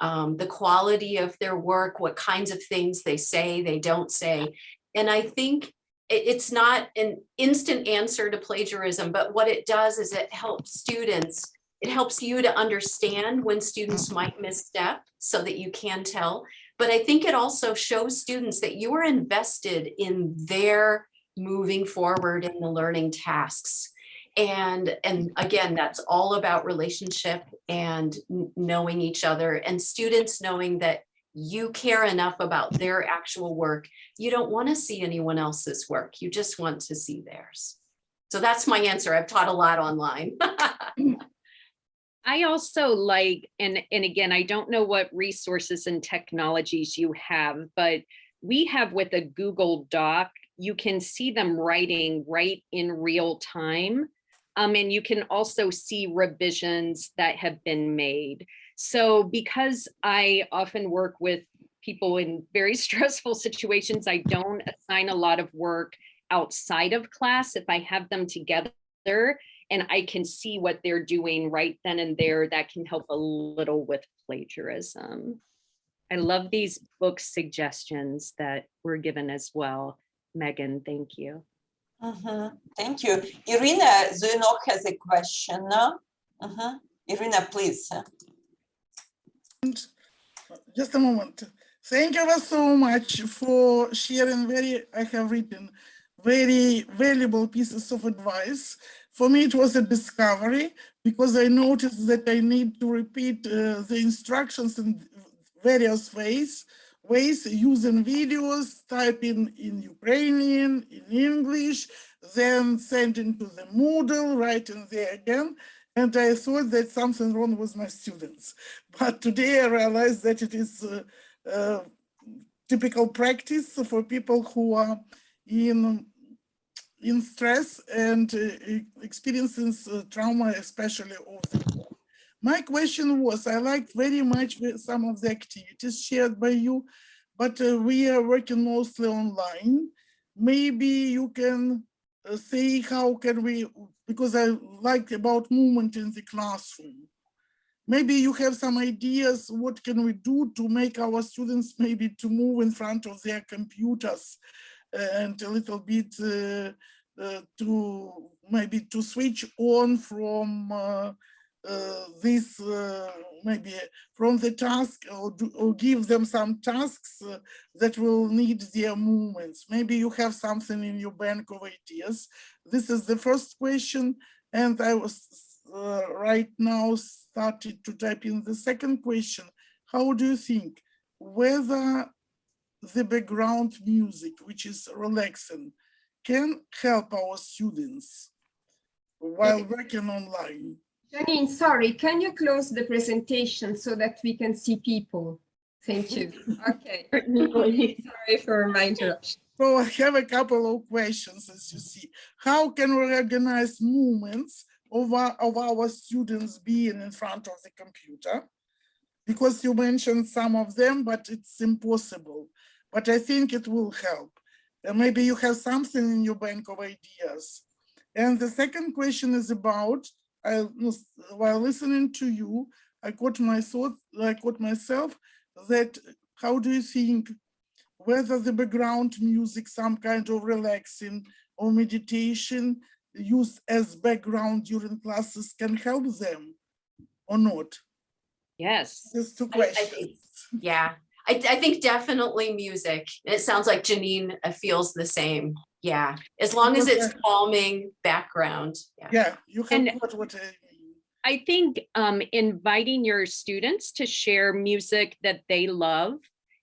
the quality of their work, what kinds of things they say, they don't say. And I think it's not an instant answer to plagiarism, but what it does is it helps students. It helps you to understand when students might misstep so that you can tell. But I think it also shows students that you are invested in their moving forward in the learning tasks. And again, that's all about relationship and knowing each other, and students knowing that you care enough about their actual work. You don't want to see anyone else's work. You just want to see theirs. So that's my answer. I've taught a lot online. I also like, and again, I don't know what resources and technologies you have, but we have with a Google Doc, you can see them writing right in real time. And you can also see revisions that have been made. So because I often work with people in very stressful situations, I don't assign a lot of work outside of class. If I have them together and I can see what they're doing right then and there, that can help a little with plagiarism. I love these book suggestions that were given as well. Megan, thank you. Thank you. Irina Zuinok has a question. Irina, please. Just a moment. Thank you so much for sharing I have written very valuable pieces of advice. For me, it was a discovery because I noticed that I need to repeat the instructions in various ways ways, using videos, typing in Ukrainian, in English, then sending to the Moodle, writing there again. And I thought that something wrong with my students. But today I realized that it is typical practice for people who are in stress and experiencing trauma, especially of the war. My question was, I liked very much some of the activities shared by you, but we are working mostly online. Maybe you can say how can we, because I like about movement in the classroom. Maybe you have some ideas, what can we do to make our students maybe to move in front of their computers and a little bit to maybe to switch on from this maybe from the task, or give them some tasks that will need their movements. Maybe you have something in your bank of ideas. This is the first question, and I was right now started to type in the second question. How do you think whether the background music, which is relaxing, can help our students while working online? Janine, sorry, can you close the presentation so that we can see people? Thank you. Okay. Sorry for my interruption. So I have a couple of questions, as you see. How can we organize movements of our students being in front of the computer? Because you mentioned some of them, but it's impossible. But I think it will help. And maybe you have something in your bank of ideas. And the second question is about, while listening to you, I caught myself that how do you think whether the background music, some kind of relaxing or meditation used as background during classes can help them or not? Yes. Just two I questions. think, yeah, I think definitely music. It sounds like Janine feels the same. Yeah, as long as it's calming background. Yeah, you have And what I mean. I think inviting your students to share music that they love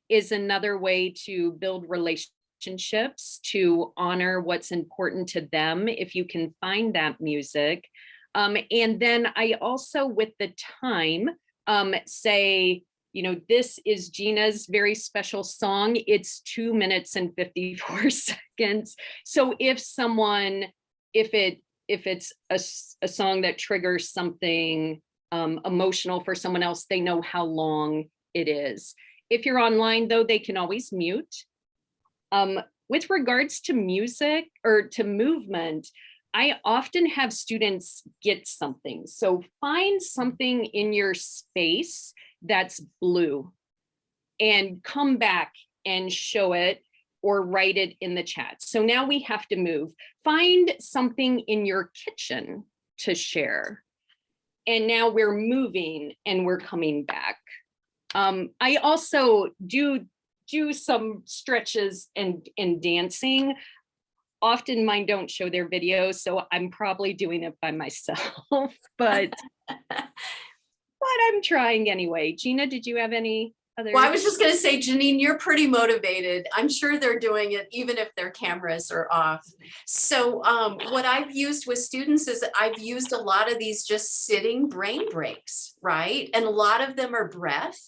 is another way to build relationships, to honor what's important to them, if you can find that music. And then I also, with the time, say, you know, this is Gina's very special song. It's 2 minutes and 54 seconds. So if someone, if it's a song that triggers something emotional for someone else, they know how long it is. If you're online, though, they can always mute. With regards to music or to movement, I often have students get something. So find something in your space that's blue and come back and show it or write it in the chat. So now we have to move. Find something in your kitchen to share. And now we're moving and we're coming back. I also do some stretches and dancing. Often mine don't show their videos, so I'm probably doing it by myself, but I'm trying anyway. Gina, did you have any other? Well, I was just going to say, Janine, you're pretty motivated. I'm sure they're doing it even if their cameras are off. So what I've used with students is that I've used a lot of these just sitting brain breaks, right? And a lot of them are breath.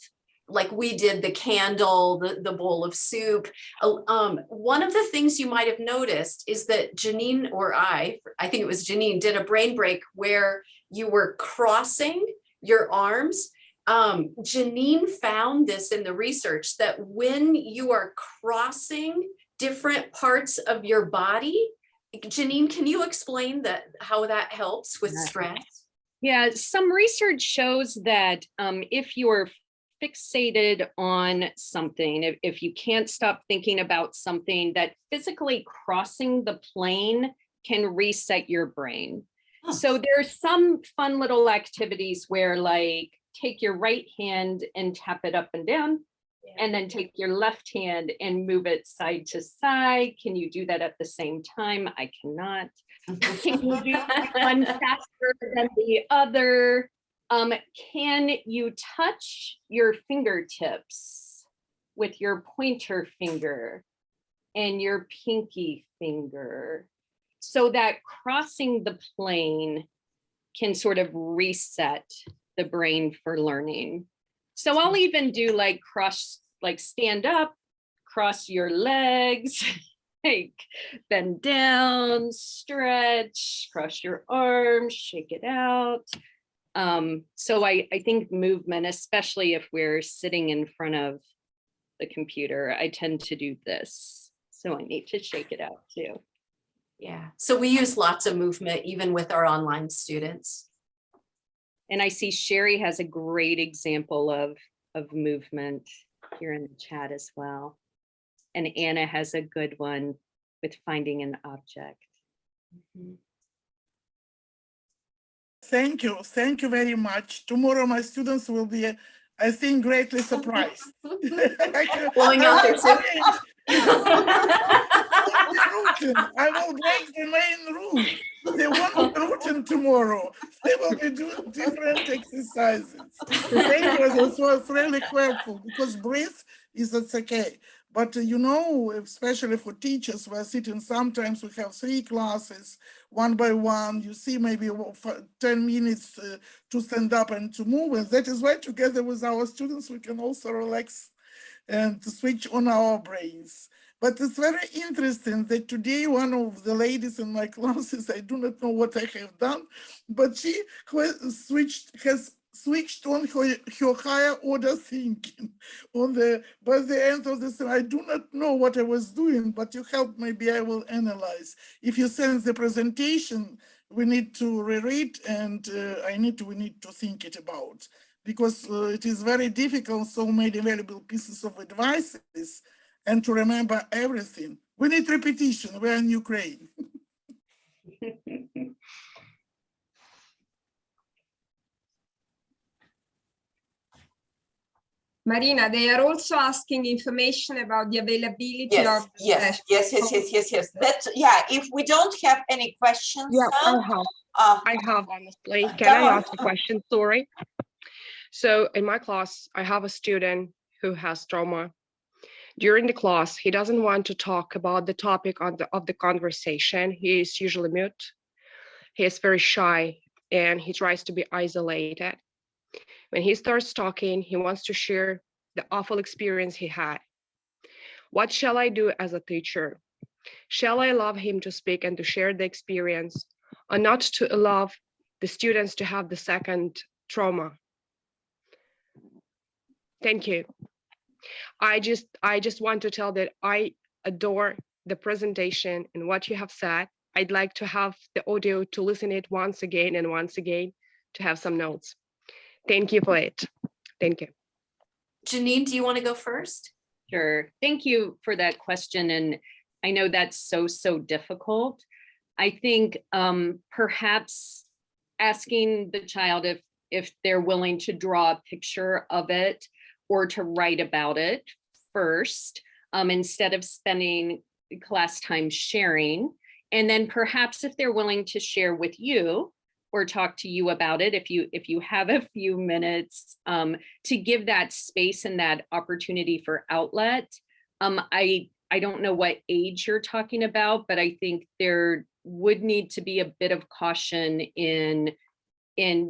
Like we did the candle, the bowl of soup. One of the things you might have noticed is that Janine or I think it was Janine, did a brain break where you were crossing your arms. Janine found this in the research that when you are crossing different parts of your body, Janine, can you explain how that helps with stress? Yeah, some research shows that if you're fixated on something, if you can't stop thinking about something, that physically crossing the plane can reset your brain. So there's some fun little activities where, like, take your right hand and tap it up and down, and then take your left hand and move it side to side. Can you do that at the same time? I cannot. Can you do one faster than the other? Can you touch your fingertips with your pointer finger and your pinky finger, so that crossing the plane can sort of reset the brain for learning. So I'll even do like stand up, cross your legs, like bend down, stretch, cross your arms, shake it out. So I think movement, especially if we're sitting in front of the computer, I tend to do this. So I need to shake it out too. Yeah, so we use lots of movement even with our online students. And I see Sherry has a great example of movement here in the chat as well. And Anna has a good one with finding an object. Mhm. Thank you very much. Tomorrow my students will be, I think, greatly surprised. Blowing out their soup. I will break the main rule. They won't be routine tomorrow. They will be doing different exercises. Thank you. This was really helpful because breathe it's okay. But you know, especially for teachers, we're sitting, sometimes we have 3 classes, one by one. You see maybe 10 minutes to stand up and to move. And that is why together with our students, we can also relax and to switch on our brains. But it's very interesting that today one of the ladies in my classes, I do not know what I have done, but she has switched on her higher order thinking by the end of the semester. I do not know what I was doing, but you help, maybe I will analyze. If you send the presentation, we need to reread and we need to think it about, because it is very difficult, so many valuable pieces of advices, and to remember everything. We need repetition. We're in Ukraine. Marina, they are also asking information about the availability of yes. That, yeah, if we don't have any questions. Yeah, I have honestly. Can I ask a question? Sorry. So in my class, I have a student who has trauma. During the class, he doesn't want to talk about the topic of the conversation. He is usually mute. He is very shy and he tries to be isolated. When he starts talking, he wants to share the awful experience he had. What shall I do as a teacher? Shall I allow him to speak and to share the experience, or not to allow the students to have the second trauma? Thank you. I just want to tell that I adore the presentation and what you have said. I'd like to have the audio to listen it once again and once again to have some notes. Thank you for it. Thank you. Janine, do you want to go first? Sure. Thank you for that question. And I know that's so difficult. I think perhaps asking the child if they're willing to draw a picture of it or to write about it first, instead of spending class time sharing. And then perhaps if they're willing to share with you or talk to you about it, if you have a few minutes, to give that space and that opportunity for outlet. I don't know what age you're talking about, but I think there would need to be a bit of caution in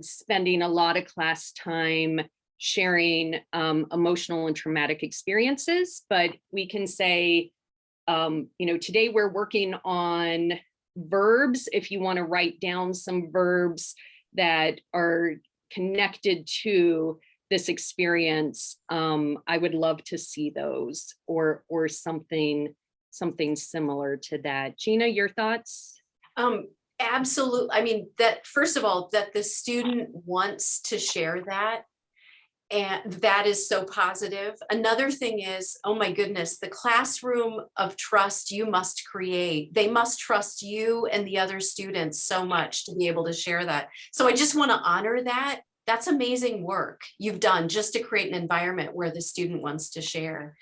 spending a lot of class time sharing emotional and traumatic experiences. But we can say, today we're working on verbs. If you want to write down some verbs that are connected to this experience, I would love to see those, or something similar to that. Gina, your thoughts? Absolutely. I mean, that first of all, that the student wants to share that, and that is so positive. Another thing is, oh my goodness, the classroom of trust you must create. They must trust you and the other students so much to be able to share that. So I just want to honor that. That's amazing work you've done just to create an environment where the student wants to share.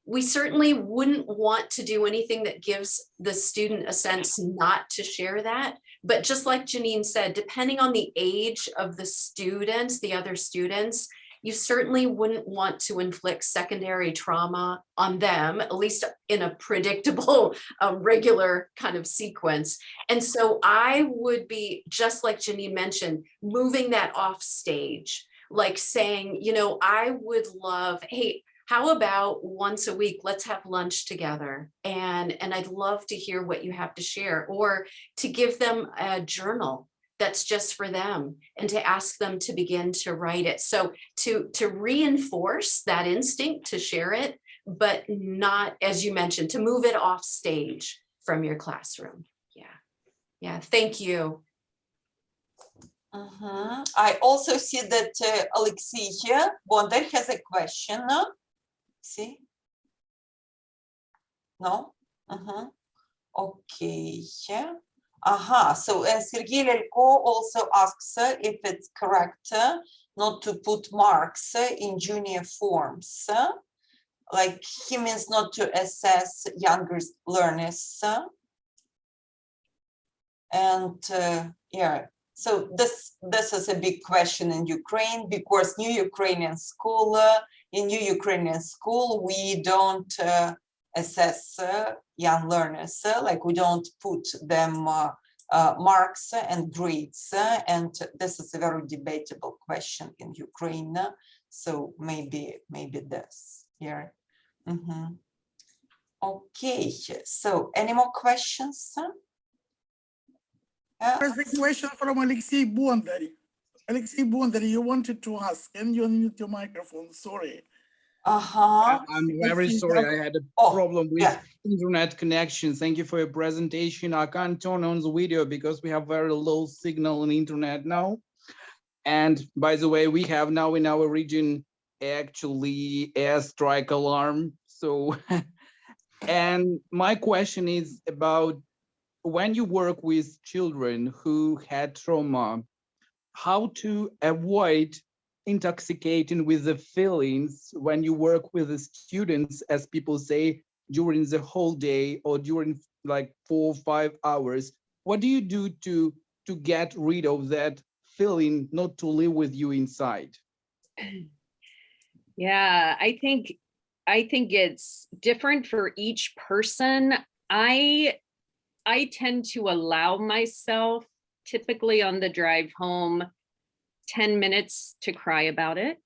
We certainly wouldn't want to do anything that gives the student a sense not to share that. But just like Janine said, depending on the age of the students, the other students, you certainly wouldn't want to inflict secondary trauma on them, at least in a predictable, regular kind of sequence. And so I would be, just like Janine mentioned, moving that off stage, like saying, you know, I would love, hey, how about once a week, let's have lunch together. And I'd love to hear what you have to share, or to give them a journal that's just for them and to ask them to begin to write it. So to reinforce that instinct to share it, but not, as you mentioned, to move it off stage from your classroom. Yeah. Yeah. Thank you. I also see that Alexei here, Bonder, has a question. See? No? Okay. So Sergei Lelko also asks if it's correct not to put marks in junior forms. Like he means not to assess younger learners. And yeah, so this is a big question in Ukraine, because in New Ukrainian school, we don't assess young learners, like we don't put them marks and grades, and this is a very debatable question in Ukraine. So maybe this here. Okay, so any more questions? There's a question from Alexei Bondary. Alexei Bondary, you wanted to ask. Can you unmute your microphone? Sorry. I'm very sorry. I had a problem with internet connection. Thank you for your presentation. I can't turn on the video because we have very low signal on internet now. And by the way, we have now in our region actually airstrike alarm. So, and my question is about when you work with children who had trauma, how to avoid intoxicating with the feelings when you work with the students, as people say, during the whole day or during like 4 or 5 hours. What do you do to get rid of that feeling not to live with you inside? Yeah, I think it's different for each person. I tend to allow myself, typically on the drive home, 10 minutes to cry about it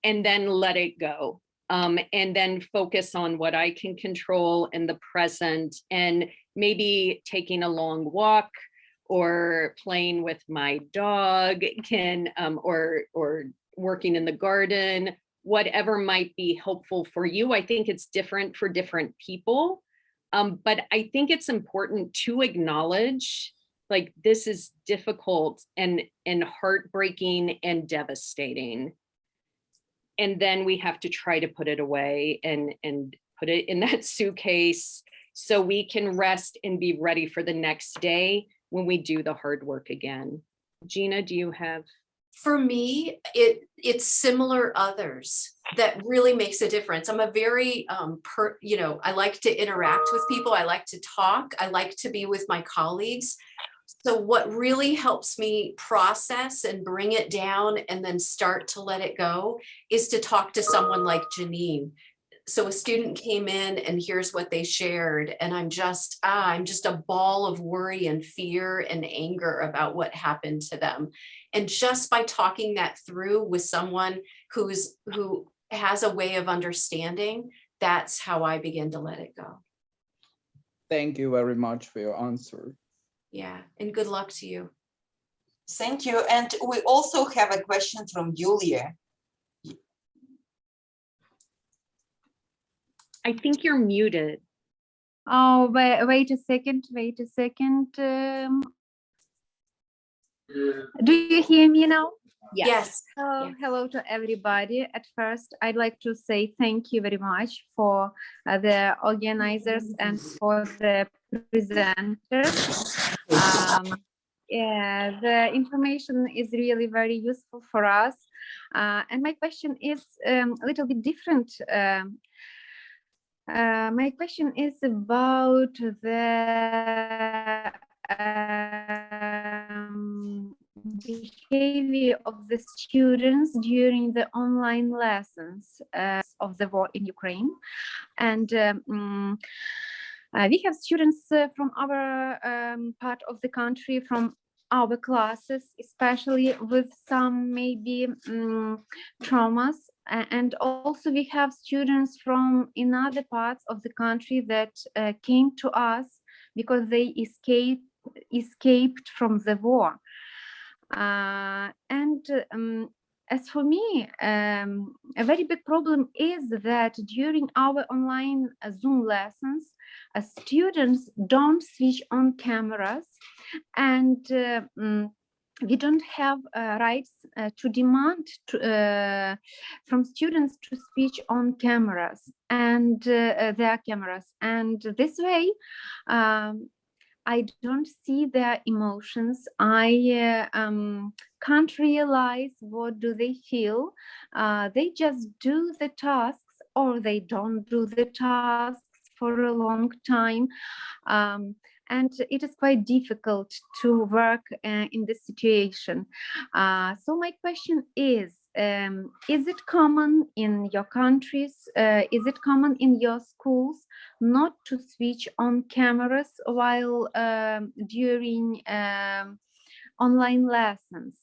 and then let it go. And then focus on what I can control in the present, and maybe taking a long walk or playing with my dog or working in the garden, whatever might be helpful for you. I think it's different for different people. But I think it's important to acknowledge, like, this is difficult and heartbreaking and devastating. And then we have to try to put it away and put it in that suitcase so we can rest and be ready for the next day when we do the hard work again. Gina, do you have? For me, it's similar others that really makes a difference. I'm a very, I like to interact with people. I like to talk. I like to be with my colleagues. So what really helps me process and bring it down and then start to let it go is to talk to someone like Janine. So a student came in and here's what they shared, and I'm just a ball of worry and fear and anger about what happened to them. And just by talking that through with someone who has a way of understanding, that's how I begin to let it go. Thank you very much for your answer. Yeah, and good luck to you. Thank you. And we also have a question from Julia. I think you're muted. Oh, wait a second. Do you hear me now? Yes. Hello to everybody. At first, I'd like to say thank you very much for the organizers and for the presenters. The information is really very useful for us. And my question is a little bit different. My question is about the behavior of the students during the online lessons of the war in Ukraine. And we have students from our part of the country, from our classes, especially with some maybe traumas. And also we have students from in other parts of the country that came to us because they escaped from the war. As for me, a very big problem is that during our online Zoom lessons, students don't switch on cameras, and we don't have rights to demand from students to switch on cameras and their cameras. And this way, I don't see their emotions. I can't realize what do they feel. They just do the tasks, or they don't do the tasks for a long time. And it is quite difficult to work in this situation. So my question is it common in your countries? Is it common in your schools not to switch on cameras while during online lessons?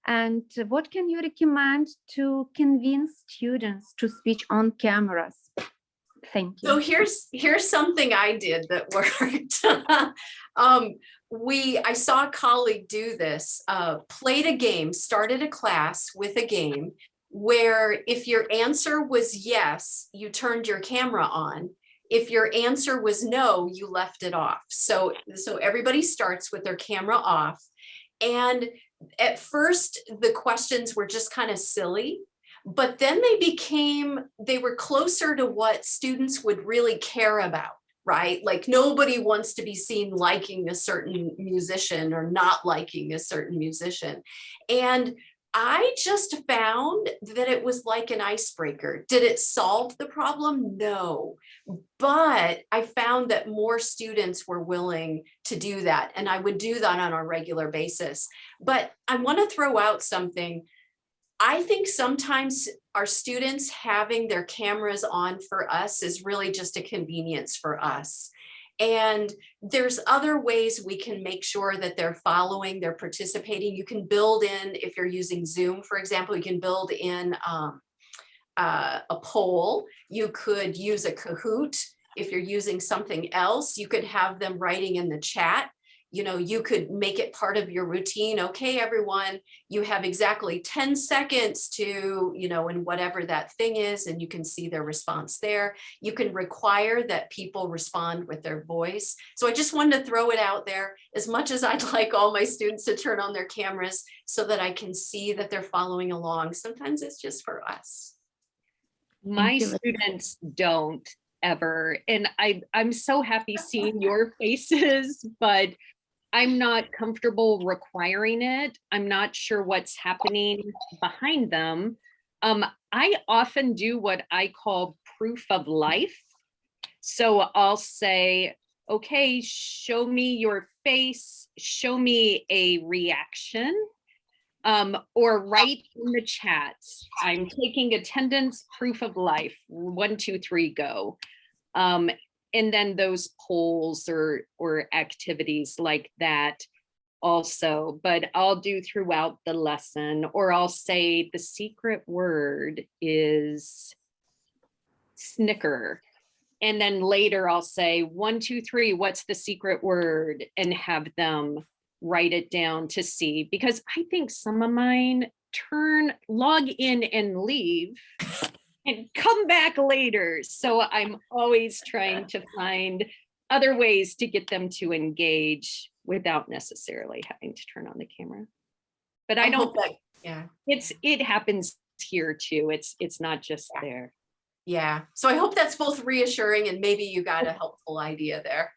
And what can you recommend to convince students to switch on cameras? Thank you. So here's something I did that worked. I saw a colleague do this, played a game, started a class with a game where if your answer was yes, you turned your camera on. If your answer was no, you left it off. So everybody starts with their camera off. And at first, the questions were just kind of silly. But then they were closer to what students would really care about, right? Like nobody wants to be seen liking a certain musician or not liking a certain musician. And I just found that it was like an icebreaker. Did it solve the problem? No. But I found that more students were willing to do that. And I would do that on a regular basis. But I want to throw out something. I think sometimes our students having their cameras on for us is really just a convenience for us. And there's other ways we can make sure that they're following, they're participating. You can build in, if you're using Zoom, for example, you can build in a poll. You could use a Kahoot. If you're using something else, you could have them writing in the chat. You know, you could make it part of your routine. Okay, everyone, you have exactly 10 seconds to, and whatever that thing is, and you can see their response there. You can require that people respond with their voice. So I just wanted to throw it out there. As much as I'd like all my students to turn on their cameras so that I can see that they're following along, sometimes it's just for us. My students don't ever, and I'm so happy seeing your faces, but I'm not comfortable requiring it. I'm not sure what's happening behind them. I often do what I call proof of life. So I'll say, okay, show me your face, show me a reaction, or write in the chats, I'm taking attendance, proof of life, 1, 2, 3, go. And then those polls or activities like that also, but I'll do throughout the lesson, or I'll say the secret word is snicker. And then later I'll say 1, 2, 3, what's the secret word? And have them write it down to see, because I think some of mine log in and leave and come back later. So I'm always trying to find other ways to get them to engage without necessarily having to turn on the camera. But I don't think, it happens here too. It's not just there. Yeah, so I hope that's both reassuring and maybe you got a helpful idea there.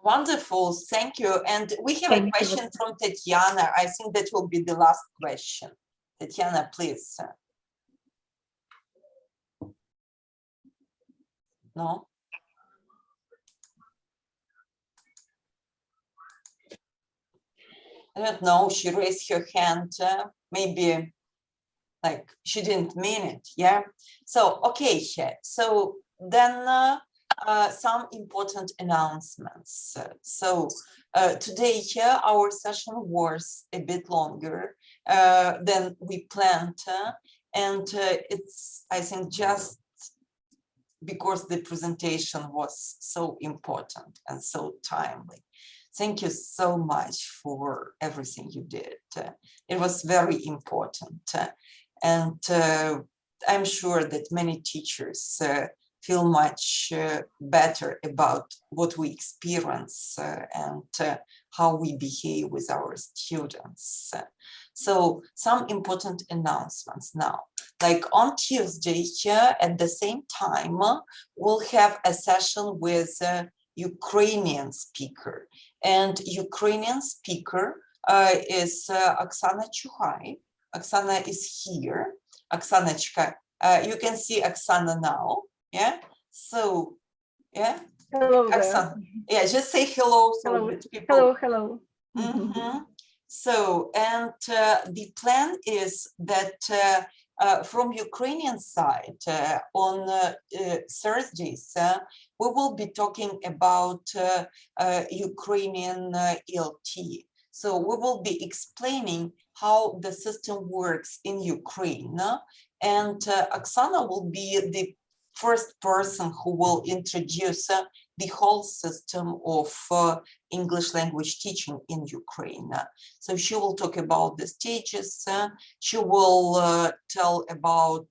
Wonderful, thank you. And we have a question from Tatiana. I think that will be the last question. Tatiana, please. No? I don't know, she raised her hand, maybe like she didn't mean it, yeah? So, okay, so then some important announcements. Today here, our session was a bit longer than we planned, and it's, I think, just because the presentation was so important and so timely. Thank you so much for everything you did. It was very important. And I'm sure that many teachers feel much better about what we experience and how we behave with our students. So some important announcements now. Like on Tuesday here at the same time, we'll have a session with a Ukrainian speaker. And Ukrainian speaker is Oksana Chuhai. Oksana is here. Oksanachka, you can see Oksana now. Yeah. So, yeah. Hello there. Oksana. Yeah, just say hello. So Hello. that people... Hello. Hello. Mm-hmm. So, and the plan is that from Ukrainian side on Thursdays, we will be talking about Ukrainian ELT. So we will be explaining how the system works in Ukraine. And Oksana will be the first person who will introduce the whole system of English language teaching in Ukraine. So she will talk about the stages. She will tell about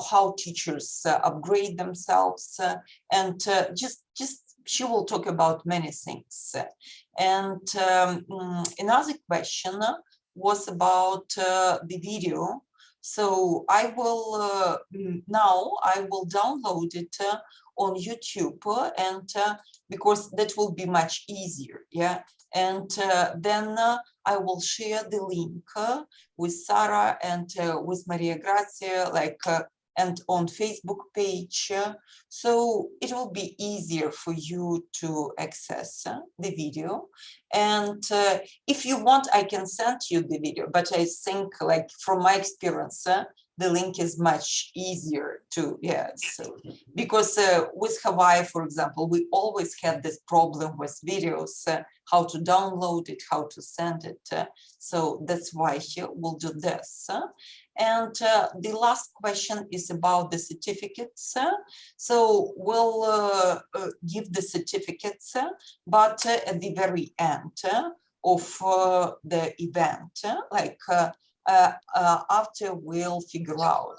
how teachers upgrade themselves, and just she will talk about many things. And another question was about the video. So I will now I will download it on YouTube, and because that will be much easier, yeah. And then I will share the link with Sarah and with Maria Grazia, like and on Facebook page, so it will be easier for you to access the video. And if you want, I can send you the video, but I think, like, from my experience, the link is much easier to, yeah, so because with Hawaii, for example, we always had this problem with videos, how to download it, how to send it, so that's why here we'll do this. And the last question is about the certificates. So we'll give the certificates, but at the very end of the event, like after we'll figure out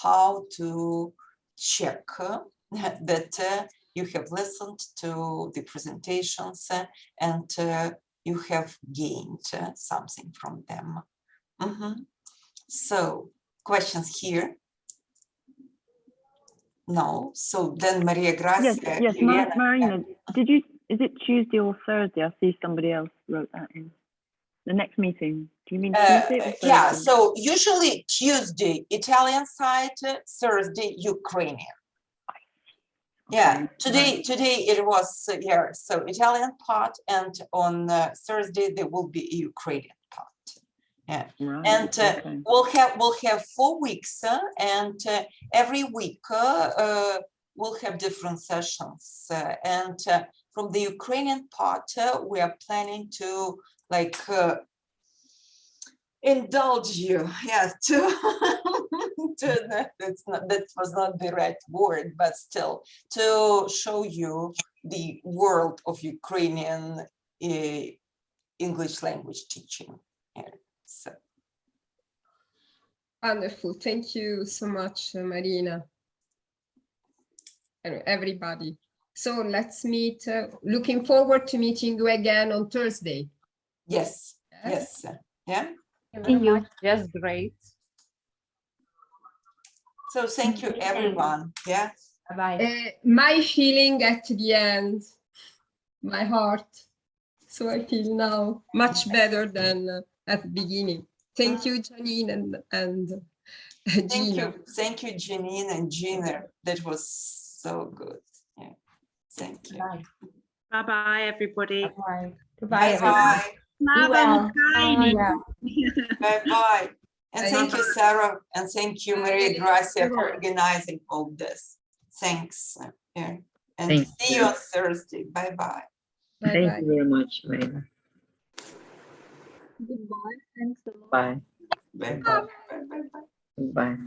how to check that you have listened to the presentations and you have gained something from them. Mm-hmm. So, questions here? No. So then Maria Grazia. Yes, Marina, is it Tuesday or Thursday? I see somebody else wrote that in. The next meeting. Do you mean Tuesday or Thursday? Yeah, so usually Tuesday, Italian side, Thursday, Ukrainian. Yeah, today it was here, so Italian part, and on Thursday there will be a Ukrainian part. Yeah, right, and we'll have 4 weeks, and every week we'll have different sessions. And from the Ukrainian part, we are planning to like indulge you, yeah, that was not the right word, but still to show you the world of Ukrainian English language teaching. Yeah, so. Wonderful, thank you so much, Marina, and everybody. So let's meet, looking forward to meeting you again on Thursday. Yes, yes, yeah. Thank you. Just great. So thank you, everyone. Yeah. Bye-bye. My feeling at the end, my heart. So I feel now much better than at the beginning. Thank you, Janine and Gina. Thank you, Janine and Gina. That was so good. Yeah. Thank you. Bye-bye, everybody. Bye-bye. Goodbye, Bye-bye. Bye-bye. And thank you, Sarah, and thank you, Maria Gracia, for organizing all this. Thanks. Yeah. And see you on Thursday. Bye-bye. Thank you very much, Maria. Goodbye. Thanks a lot. Bye. Bye-bye. Bye-bye. Bye.